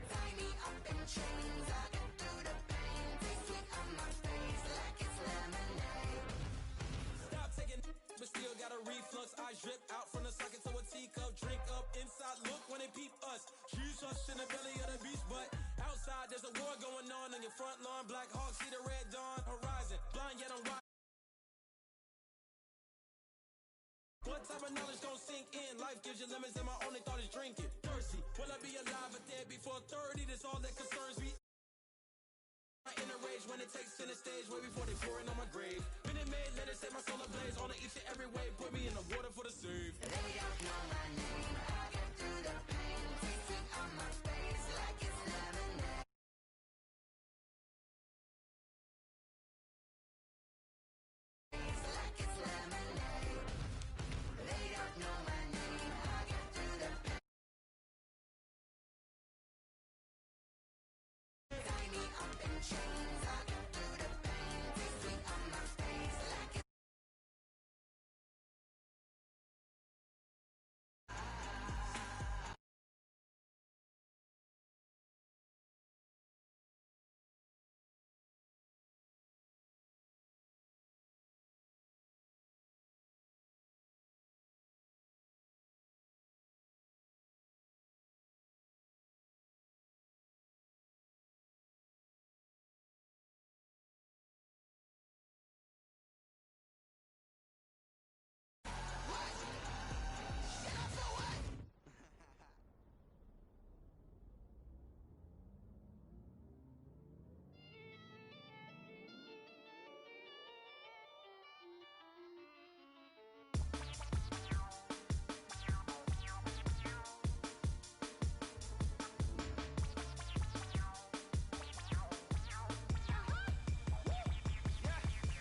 [SPEAKER 7] Tie me up in chains. I get through the pain. Taste sweet on my face like it's lemonade.
[SPEAKER 1] Stop taking but still got a reflux. Eyes drip out from the socket to a teacup. Drink up inside, look when they peep us. Choose us in the belly of the beast, but outside there's a war going on your front lawn. Black Hawk, see the red dawn horizon. Blind yet I'm wide. What type of knowledge don't sink in? Life gives you lemons and my only thought is drinking. Thirsty, will I be alive or dead before 30? That's all that concerns me. In a rage when it takes center stage, way before they pouring on my grave. Minute Maid, let it set my soul ablaze. On each and every way, put me in the water for the save.
[SPEAKER 7] They don't know my name. I get through the pain. Taste sweet on my face like it's lemonade. Like it's lemonade. They don't know my name. I get through the pain. Tie me up in chains. I get through the pain. Taste sweet on my face like it's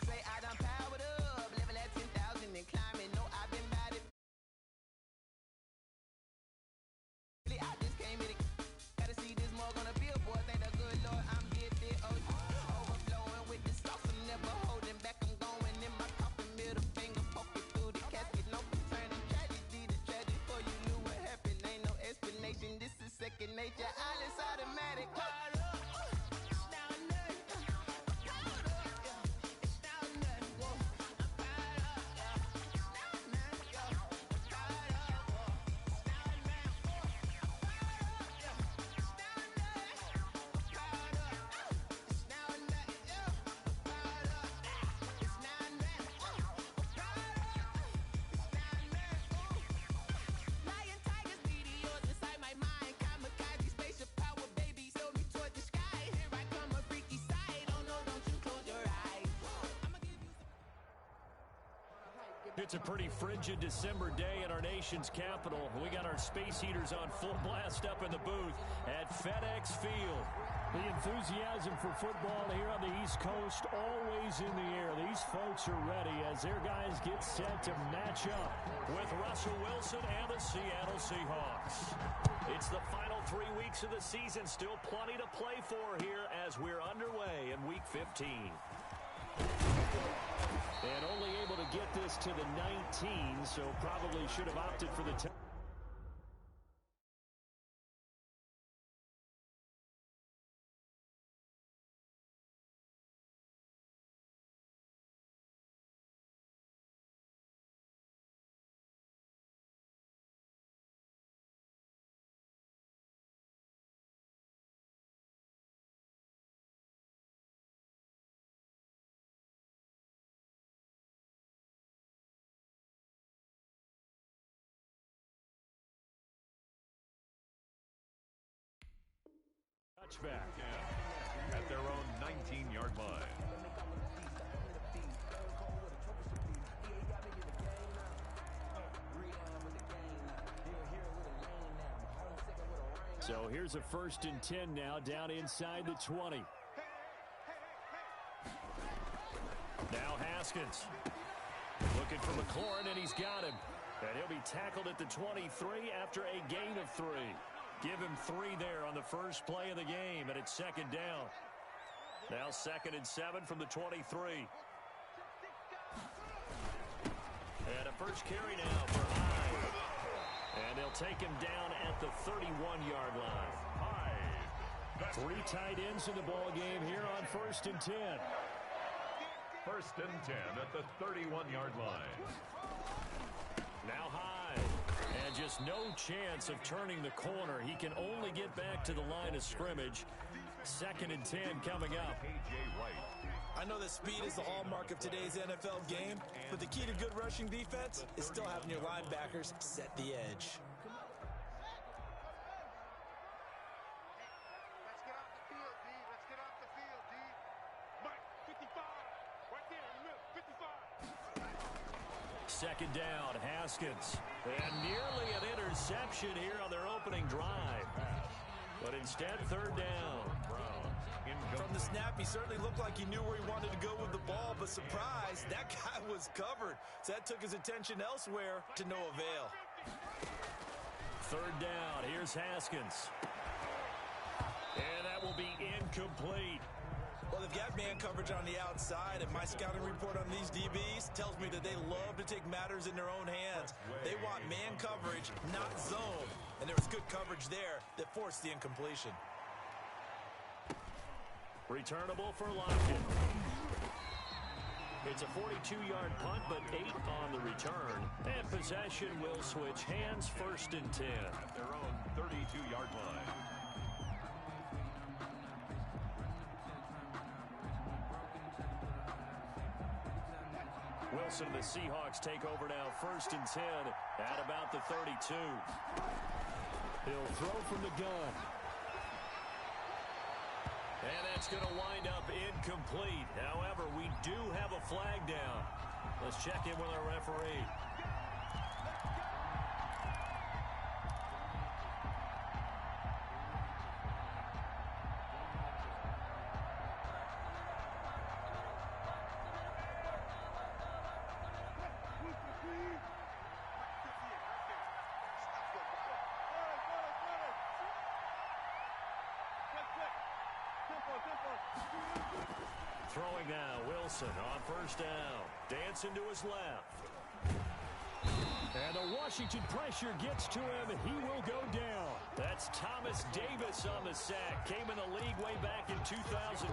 [SPEAKER 7] say I done powered up, level at 10,000 and climbing. No, I've been about it. Really, I just came in. Gotta see this mug on a billboard. Thank the good Lord I'm gifted. Oh, overflowing with the sauce. I'm never holding back. I'm going in my coffin. Middle finger poking through the casket. No concerning tragedy. The tragedy for you knew what happened. Ain't no explanation. This is second nature. All is automatic. Caught up. It's now or nothing. Caught up. Yeah. It's now or nothing. Whoa. I'm caught up. Yeah. It's now or nothing. Yeah. I'm caught up. Whoa. It's now or nothing. I'm caught up. Yeah. It's now or nothing. I'm caught up. It's now or nothing. Yeah. I'm caught up. It's now or nothing. I'm caught up. It's now or nothing. Lion, tigers, meteors inside my mind. Kamikaze, spaceship power, baby, sail me toward the sky. Here I come, a freaky side. Oh no, don't you close your eyes. I'ma give you some.
[SPEAKER 2] It's a pretty frigid December day in our nation's capital. We got our space heaters on full blast up in the booth at FedEx Field. The enthusiasm for football here on the East Coast always in the air. These folks are ready as their guys get set to match up with Russell Wilson and the Seattle Seahawks. It's the final 3 weeks of the season. Still plenty to play for here as we're underway in Week 15. And only able to get this to the 19, so probably should have opted for the 10. Touchback.
[SPEAKER 4] At their own 19-yard line.
[SPEAKER 2] So here's a 1st and 10 now down inside the 20. Haskins. Looking for McLaurin, and he's got him. And he'll be tackled at the 23 after a gain of 3. Give him 3 there on the first play of the game, and it's second down. Now 2nd and 7 from the 23. And a first carry now for Hyde. And they'll take him down at the 31-yard line.
[SPEAKER 4] Hyde.
[SPEAKER 2] 3 tight ends in the ball game here on 1st and 10.
[SPEAKER 4] 1st and 10 at the 31-yard line.
[SPEAKER 2] Now Hyde. And just no chance of turning the corner. He can only get back to the line of scrimmage. 2nd and 10 coming up.
[SPEAKER 3] I know that speed is the hallmark of today's NFL game, but the key to good rushing defense is still having your linebackers set the edge.
[SPEAKER 8] Let's get off the field, D. Let's get off the field, D. Mike, 55. Right there in the middle, 55.
[SPEAKER 2] 2nd down, Haskins. And nearly an interception here on their opening drive. But instead, 3rd down.
[SPEAKER 3] From the snap, he certainly looked like he knew where he wanted to go with the ball, but surprise, that guy was covered. So that took his attention elsewhere to no avail.
[SPEAKER 2] 3rd down, here's Haskins. And that will be incomplete.
[SPEAKER 3] Well, they've got man coverage on the outside, and my scouting report on these DBs tells me that they love to take matters in their own hands. They want man coverage, not zone. And there was good coverage there that forced the incompletion.
[SPEAKER 2] Returnable for Lockett. It's a 42-yard punt, but 8 on the return. And possession will switch hands, 1st and 10.
[SPEAKER 4] At their own 32-yard line.
[SPEAKER 2] Wilson and the Seahawks take over now, 1st and 10 at about the 32. He'll throw from the gun. And that's going to wind up incomplete. However, we do have a flag down. Let's check in with our referee. Throwing now, Wilson on 1st down. Dancing to his left. And the Washington pressure gets to him, and he will go down. That's Thomas Davis on the sack. Came in the league way back in 2005.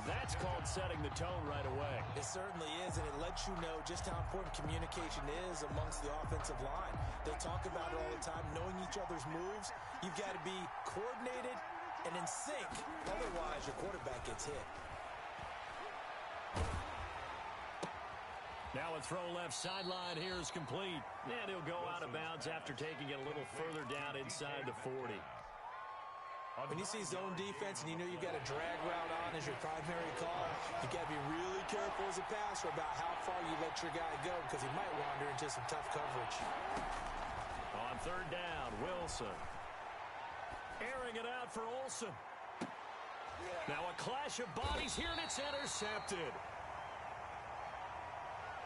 [SPEAKER 2] That's called setting the tone right away.
[SPEAKER 3] It certainly is, and it lets you know just how important communication is amongst the offensive line. They talk about it all the time, knowing each other's moves. You've got to be coordinated and in sync. Otherwise, your quarterback gets hit.
[SPEAKER 2] Now a throw left sideline here is complete. And he'll go out of bounds after taking it a little further down inside the 40.
[SPEAKER 3] When you see zone defense and you know you've got a drag route on as your primary call, you've got to be really careful as a passer about how far you let your guy go because he might wander into some tough coverage.
[SPEAKER 2] On 3rd down, Wilson. Airing it out for Olsen. Now a clash of bodies here, and it's intercepted.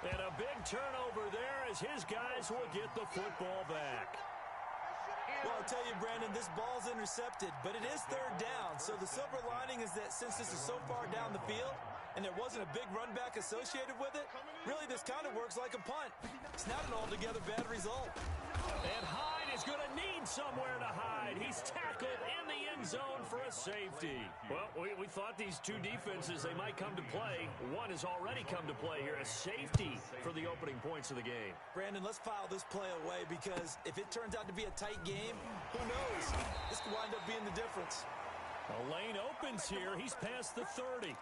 [SPEAKER 2] And a big turnover there as his guys will get the football back.
[SPEAKER 3] Well, I'll tell you, Brandon, this ball's intercepted, but it is 3rd down. So the silver lining is that since this is so far down the field and there wasn't a big run back associated with it, really this kind of works like a punt. It's not an altogether bad result.
[SPEAKER 2] And Hyde is going to need somewhere to hide. He's tackled in the end zone for a safety. Well, we thought these two defenses, they might come to play. One has already come to play here, a safety for the opening points of the game.
[SPEAKER 3] Brandon, let's file this play away because if it turns out to be a tight game, who knows? This could wind up being the difference.
[SPEAKER 2] A lane opens here. He's past the 30.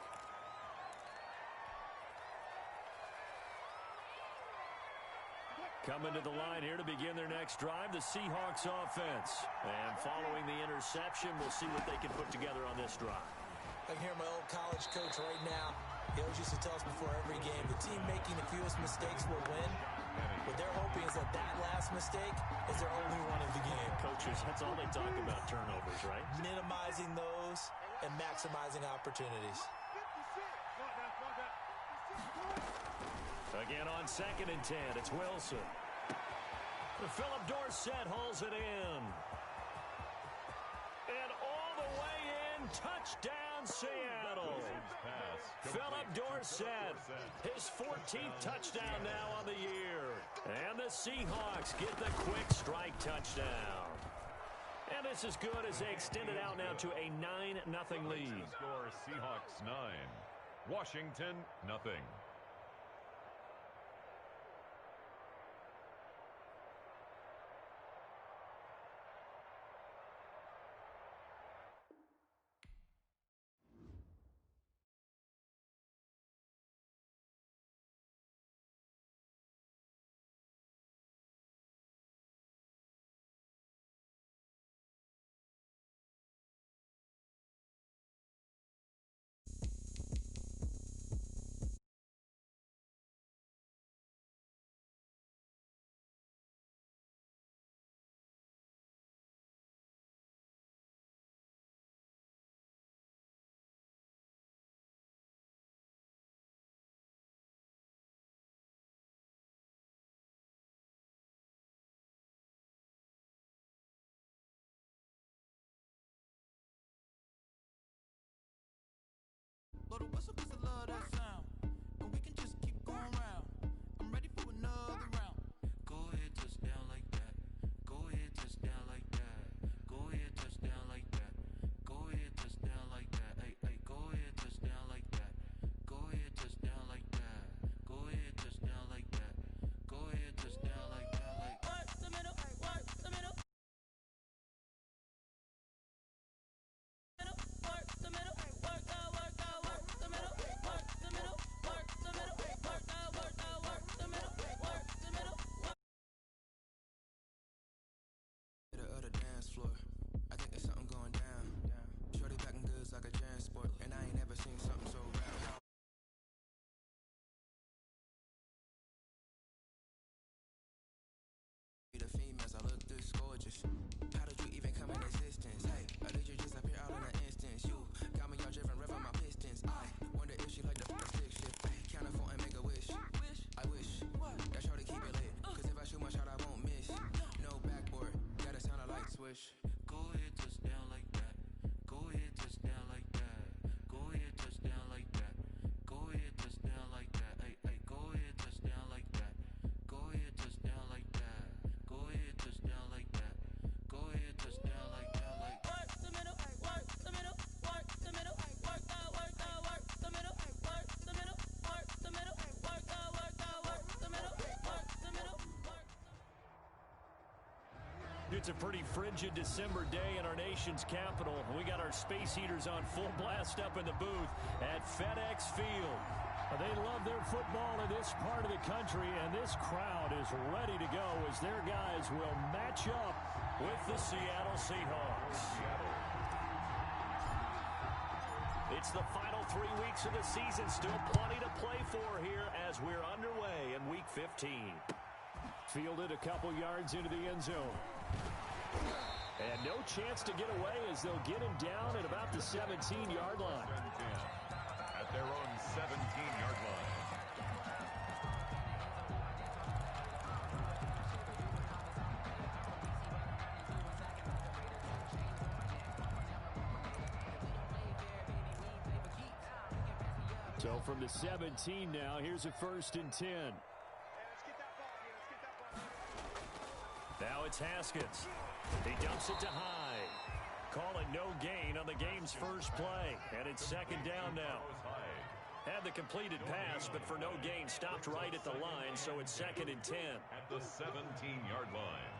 [SPEAKER 2] Coming to the line here to begin their next drive, the Seahawks offense. And following the interception, we'll see what they can put together on this drive.
[SPEAKER 3] I can hear my old college coach right now. He always used to tell us before every game, the team making the fewest mistakes will win. What they're hoping is that that last mistake is their only one of the game.
[SPEAKER 2] Coaches, that's all they talk about, turnovers, right?
[SPEAKER 3] Minimizing those and maximizing opportunities.
[SPEAKER 2] Again on 2nd and 10, it's Wilson. Philip Dorsett hauls it in. And all the way in, touchdown Seattle. Philip Dorsett, his 14th touchdown now on the year. And the Seahawks get the quick strike touchdown. And this is good as they extend it out now to a 9-0 lead.
[SPEAKER 4] Score Seahawks 9, Washington 0.
[SPEAKER 1] Blow the whistle 'cause I love that sound. And we can just keep going round. I'm ready for another round. Go ahead, touchdown like that. Go ahead, touchdown like that. Go ahead, touchdown like that. Go ahead, touchdown like that. Hey, hey, go ahead, touchdown like that. Go ahead, touchdown like that. Go ahead, touchdown like that. Go ahead, touchdown like that. Like work the middle, work the middle. Work the middle, work out, work out, work the middle, work the middle, work the middle, work out, work out, work the middle, work the middle.
[SPEAKER 9] Of the dance floor, I think there's something going down. Shorty packing goods like a transport, and I ain't never seen something so rare. The females, I look this gorgeous. How did you even come in existence? Hey, or did you just appear out in an instance? You got me all driven, revving my pistons. I wonder if she like the stick shift. Count a phone and make a wish. I wish that shorty keep it lit. 'Cause if I shoot my shot, I won't miss. No backboard, gotta sound a light switch.
[SPEAKER 1] Go ahead, touchdown like that. Go ahead, touchdown like that. Go ahead, touchdown like that. Go ahead, touchdown like that. Hey, hey, go ahead, touchdown like that. Go ahead, touchdown like that. Go ahead, touchdown like that. Go ahead, touchdown like that. Like work the middle, work the middle, work the middle, work out, work out, work the middle, work the middle, work the middle, work out, work out, work the middle, work the middle, work.
[SPEAKER 2] It's a pretty frigid December day in our nation's capital. We got our space heaters on full blast up in the booth at FedEx Field. They love their football in this part of the country, and this crowd is ready to go as their guys will match up with the Seattle Seahawks. It's the final 3 weeks of the season. Still plenty to play for here as we're underway in Week 15. Fielded a couple yards into the end zone. And no chance to get away as they'll get him down at about the 17-yard line.
[SPEAKER 4] At their own 17-yard line.
[SPEAKER 2] So from the 17 now, here's a 1st and 10. Now it's Haskins. He dumps it to Hyde. Call it no gain on the game's first play. And it's 2nd down now. Had the completed pass, but for no gain, stopped right at the line, so it's 2nd and 10.
[SPEAKER 4] At the 17-yard line.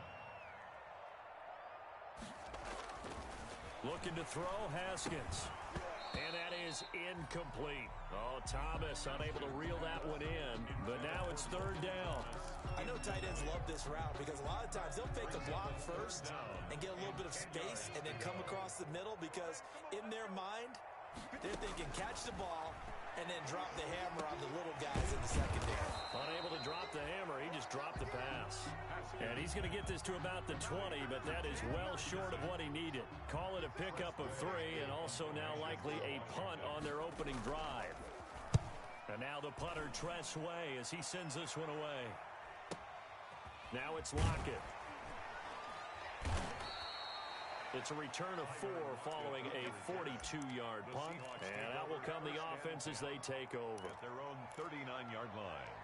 [SPEAKER 2] Looking to throw, Haskins. And that is incomplete. Oh, Thomas unable to reel that one in, but now it's 3rd down.
[SPEAKER 3] I know tight ends love this route because a lot of times they'll fake a block first and get a little bit of space and then come across the middle because in their mind, they're thinking catch the ball and then drop the hammer on the little guys in the secondary.
[SPEAKER 2] Unable to drop the hammer, he just dropped the pass. And he's going to get this to about the 20, but that is well short of what he needed. Call it a pickup of 3 and also now likely a punt on their opening drive. And now the punter, Tress Way, as he sends this one away. Now it's Lockett. It's a return of 4 following a 42-yard punt. And out will come the offense as they take over.
[SPEAKER 4] At their own 39-yard line.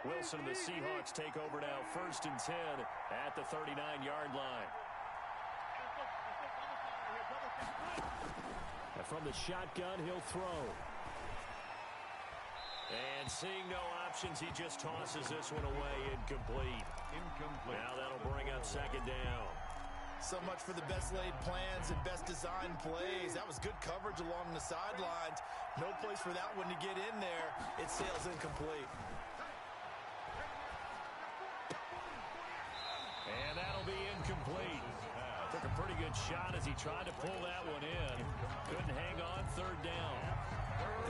[SPEAKER 2] Wilson and the Seahawks take over now, 1st and 10 at the 39-yard line. And from the shotgun, he'll throw. And seeing no options, he just tosses this one away, incomplete. Now that'll bring up 2nd down.
[SPEAKER 3] So much for the best laid plans and best designed plays. That was good coverage along the sidelines. No place for that one to get in there. It sails incomplete.
[SPEAKER 2] And that'll be incomplete. Took a pretty good shot as he tried to pull that one in. Couldn't hang on, 3rd down.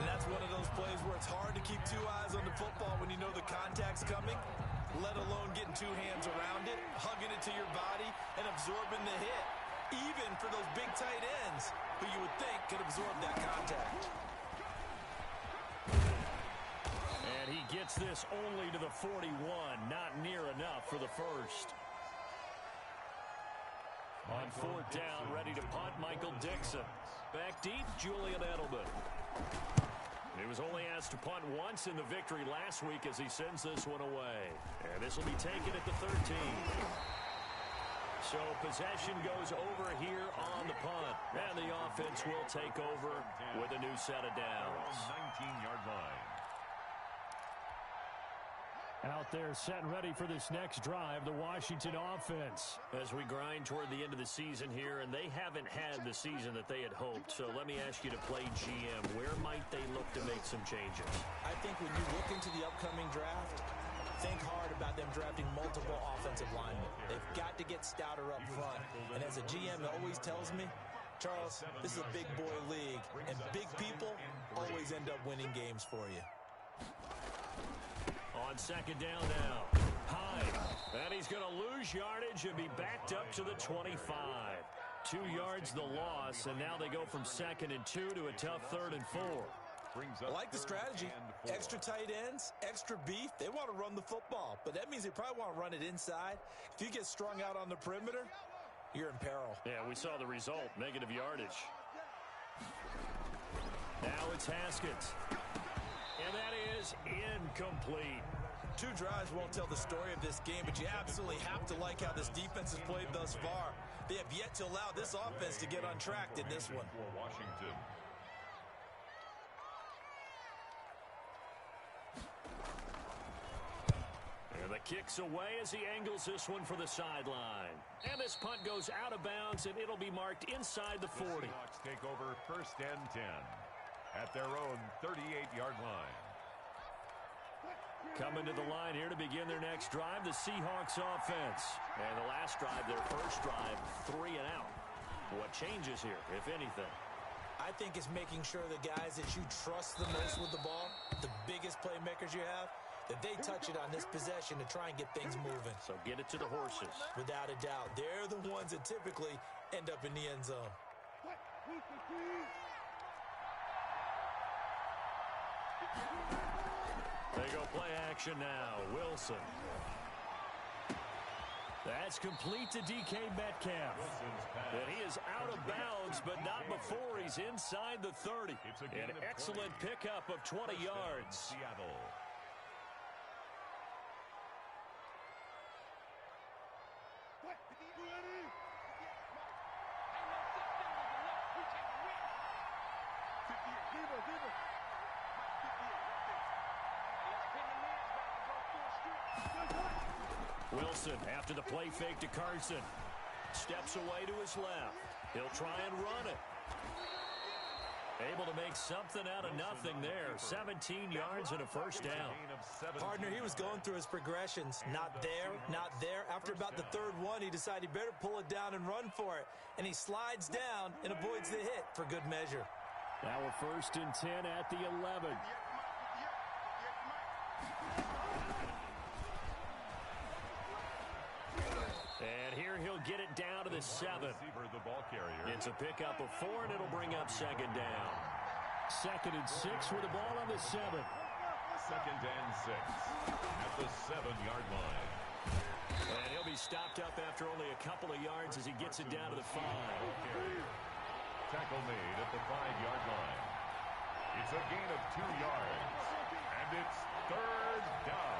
[SPEAKER 3] And that's one of those plays where it's hard to keep 2 eyes on the football when you know the contact's coming, let alone getting 2 hands around it, hugging it to your body, and absorbing the hit. Even for those big tight ends who you would think could absorb that contact.
[SPEAKER 2] And he gets this only to the 41. Not near enough for the first. On 4th down, ready to punt, Michael Dixon. Back deep, Julian Edelman. He was only asked to punt once in the victory last week as he sends this one away. And this will be taken at the 13. So possession goes over here on the punt. And the offense will take over with a new set of downs.
[SPEAKER 4] 19-yard line.
[SPEAKER 2] Out there set and ready for this next drive, the Washington offense. As we grind toward the end of the season here, and they haven't had the season that they had hoped. So let me ask you to play GM. Where might they look to make some changes?
[SPEAKER 3] I think when you look into the upcoming draft, think hard about them drafting multiple offensive linemen. They've got to get stouter up front. And as a GM always tells me, Charles, this is a big boy league, and big people always end up winning games for you.
[SPEAKER 2] On 2nd down now, Hyde, and he's going to lose yardage and be backed up to the 25. 2 yards the loss, and now they go from 2nd and 2 to a tough 3rd and 4.
[SPEAKER 3] I like the strategy. Extra tight ends, extra beef. They want to run the football, but that means they probably want to run it inside. If you get strung out on the perimeter, you're in peril.
[SPEAKER 2] Yeah, we saw the result, negative yardage. Now it's Haskins. And that is incomplete.
[SPEAKER 3] 2 drives won't tell the story of this game, but you absolutely have to like how this defense has played thus far. They have yet to allow this offense to get untracked in this one.
[SPEAKER 4] For Washington.
[SPEAKER 2] And the kick's away as he angles this one for the sideline. And this punt goes out of bounds, and it'll be marked inside the 40.
[SPEAKER 4] The Seahawks take over 1st and 10 at their own 38-yard line.
[SPEAKER 2] Coming to the line here to begin their next drive, the Seahawks offense. And the last drive, their first drive, 3 and out. What changes here, if anything?
[SPEAKER 3] I think it's making sure the guys that you trust the most with the ball, the biggest playmakers you have, that they touch it on this possession to try and get things moving.
[SPEAKER 2] So get it to the horses. Without
[SPEAKER 3] a doubt. They're the ones that typically end up in the end zone.
[SPEAKER 2] They go play action now. Wilson. That's complete to DK Metcalf. And he is out of bounds, but not before he's inside the 30. An excellent pickup of 20 yards.
[SPEAKER 4] Seattle.
[SPEAKER 2] Wilson, after the play fake to Carson, steps away to his left. He'll try and run it. Able to make something out of nothing there. 17 yards and a first down.
[SPEAKER 3] Partner, he was going through his progressions. Not there, not there. After about the 3rd one, he decided he better pull it down and run for it. And he slides down and avoids the hit for good measure.
[SPEAKER 2] Now a 1st and 10 at the 11. And here he'll get it down to the 7.
[SPEAKER 4] Receiver, the ball carrier.
[SPEAKER 2] It's a pickup of 4, and it'll bring up second down. 2nd and 6 with the ball on the 7.
[SPEAKER 4] 2nd and 6 at the 7-yard line.
[SPEAKER 2] And he'll be stopped up after only a couple of yards as he gets it down to the 5.
[SPEAKER 4] Tackle made at the 5-yard line. It's a gain of 2 yards, and it's 3rd down.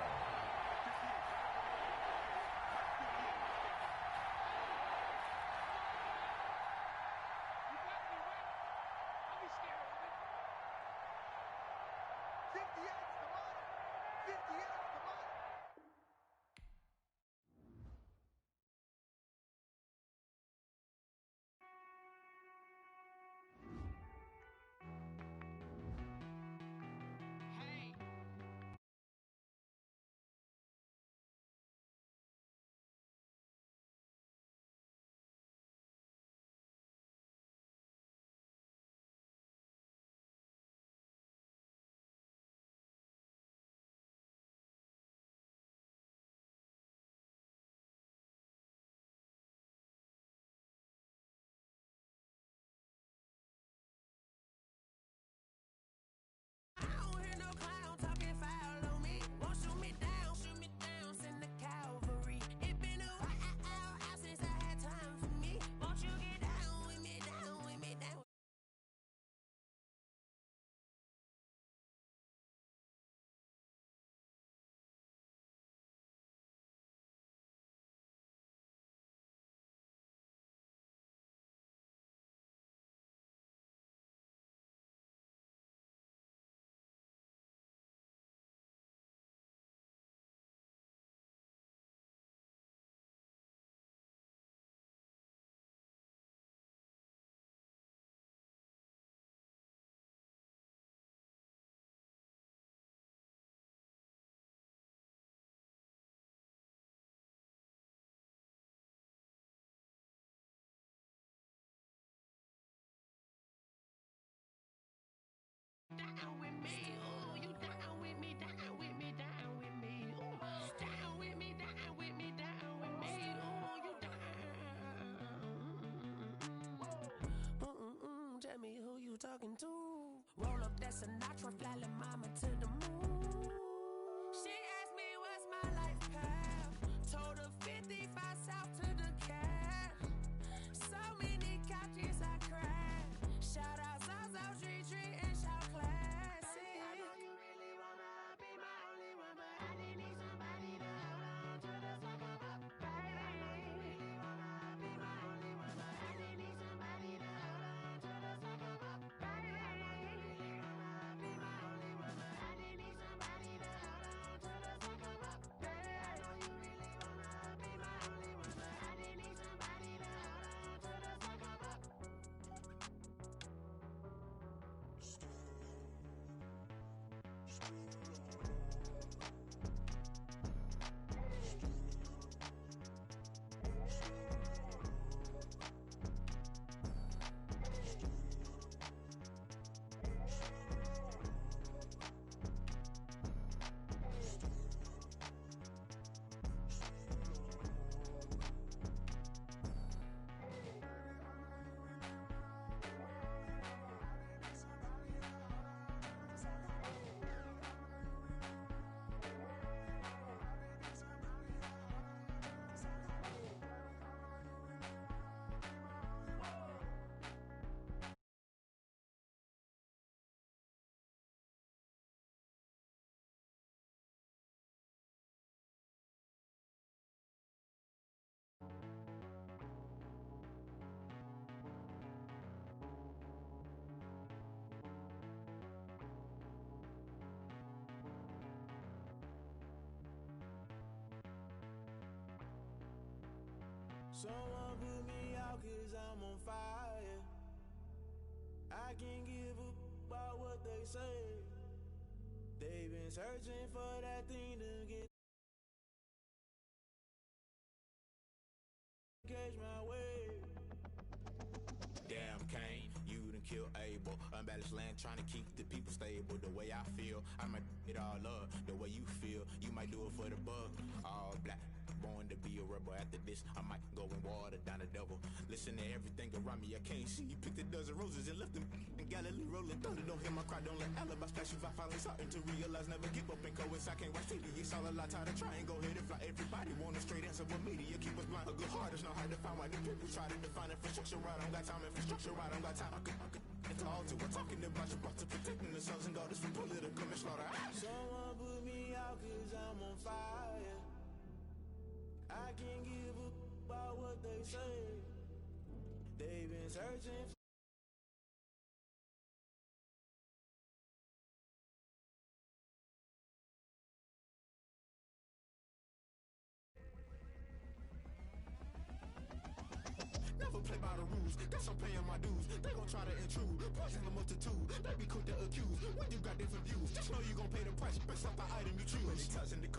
[SPEAKER 10] Down with me, ooh, you down with me, down with me, down with me, ooh, down with me, down with me, down with me, ooh, you down. Tell me who you talking to. Roll up that Sinatra, fly la mama to the moon. She asked me what's my life path. Told her 55 south to the cat. So many couches I cracked. Shout out South Street and shout classy. I know you really wanna be my only one, but I didn't need somebody to hold on to the sucker up, baby. I know you really wanna be my only one, but I didn't need somebody to hold on to the sucker up, baby. I know you really wanna be my only one, but I didn't need somebody to hold on to the sucker up, baby. I know you really wanna be my only one, but I didn't need somebody to hold on to the sucker up.
[SPEAKER 11] Someone put me out 'cause I'm on fire. I can't give a about what they say. They've been searching for that thing to get catch my wave. Damn Kane, you done killed Abel. Unbalanced land trying to keep the people stable. The way I feel, I might it all up. The way you feel, you might do it for the buck. All black,
[SPEAKER 12] born to be a rebel. After this, I might go and water down the devil. Listen to everything around me, I can't see. Picked a dozen roses and left them in Galilee rolling thunder. Don't hear my cry, don't let alibi splash. If I finally starting to realize, never give up and coincide. Can't watch TV, it's all a lot. Tired of trying, go ahead and fly. Everybody want a straight answer, but media keep us blind. A good heart is not hard to find. Why the people try to define infrastructure right? I don't got time, infrastructure right, I don't got time. I could call to. We're talking about you, about to protecting the sons and daughters from political and slaughter.
[SPEAKER 11] Someone put me out cause I'm on fire. I can't give a about what they say. They've been searching for
[SPEAKER 12] never play by the rules, guess I'm paying my dues. They gon' try to intrude, poison the multitude. They be quick to accuse when you got different views. Just know you gon' pay the price based off the item you choose. Many times in the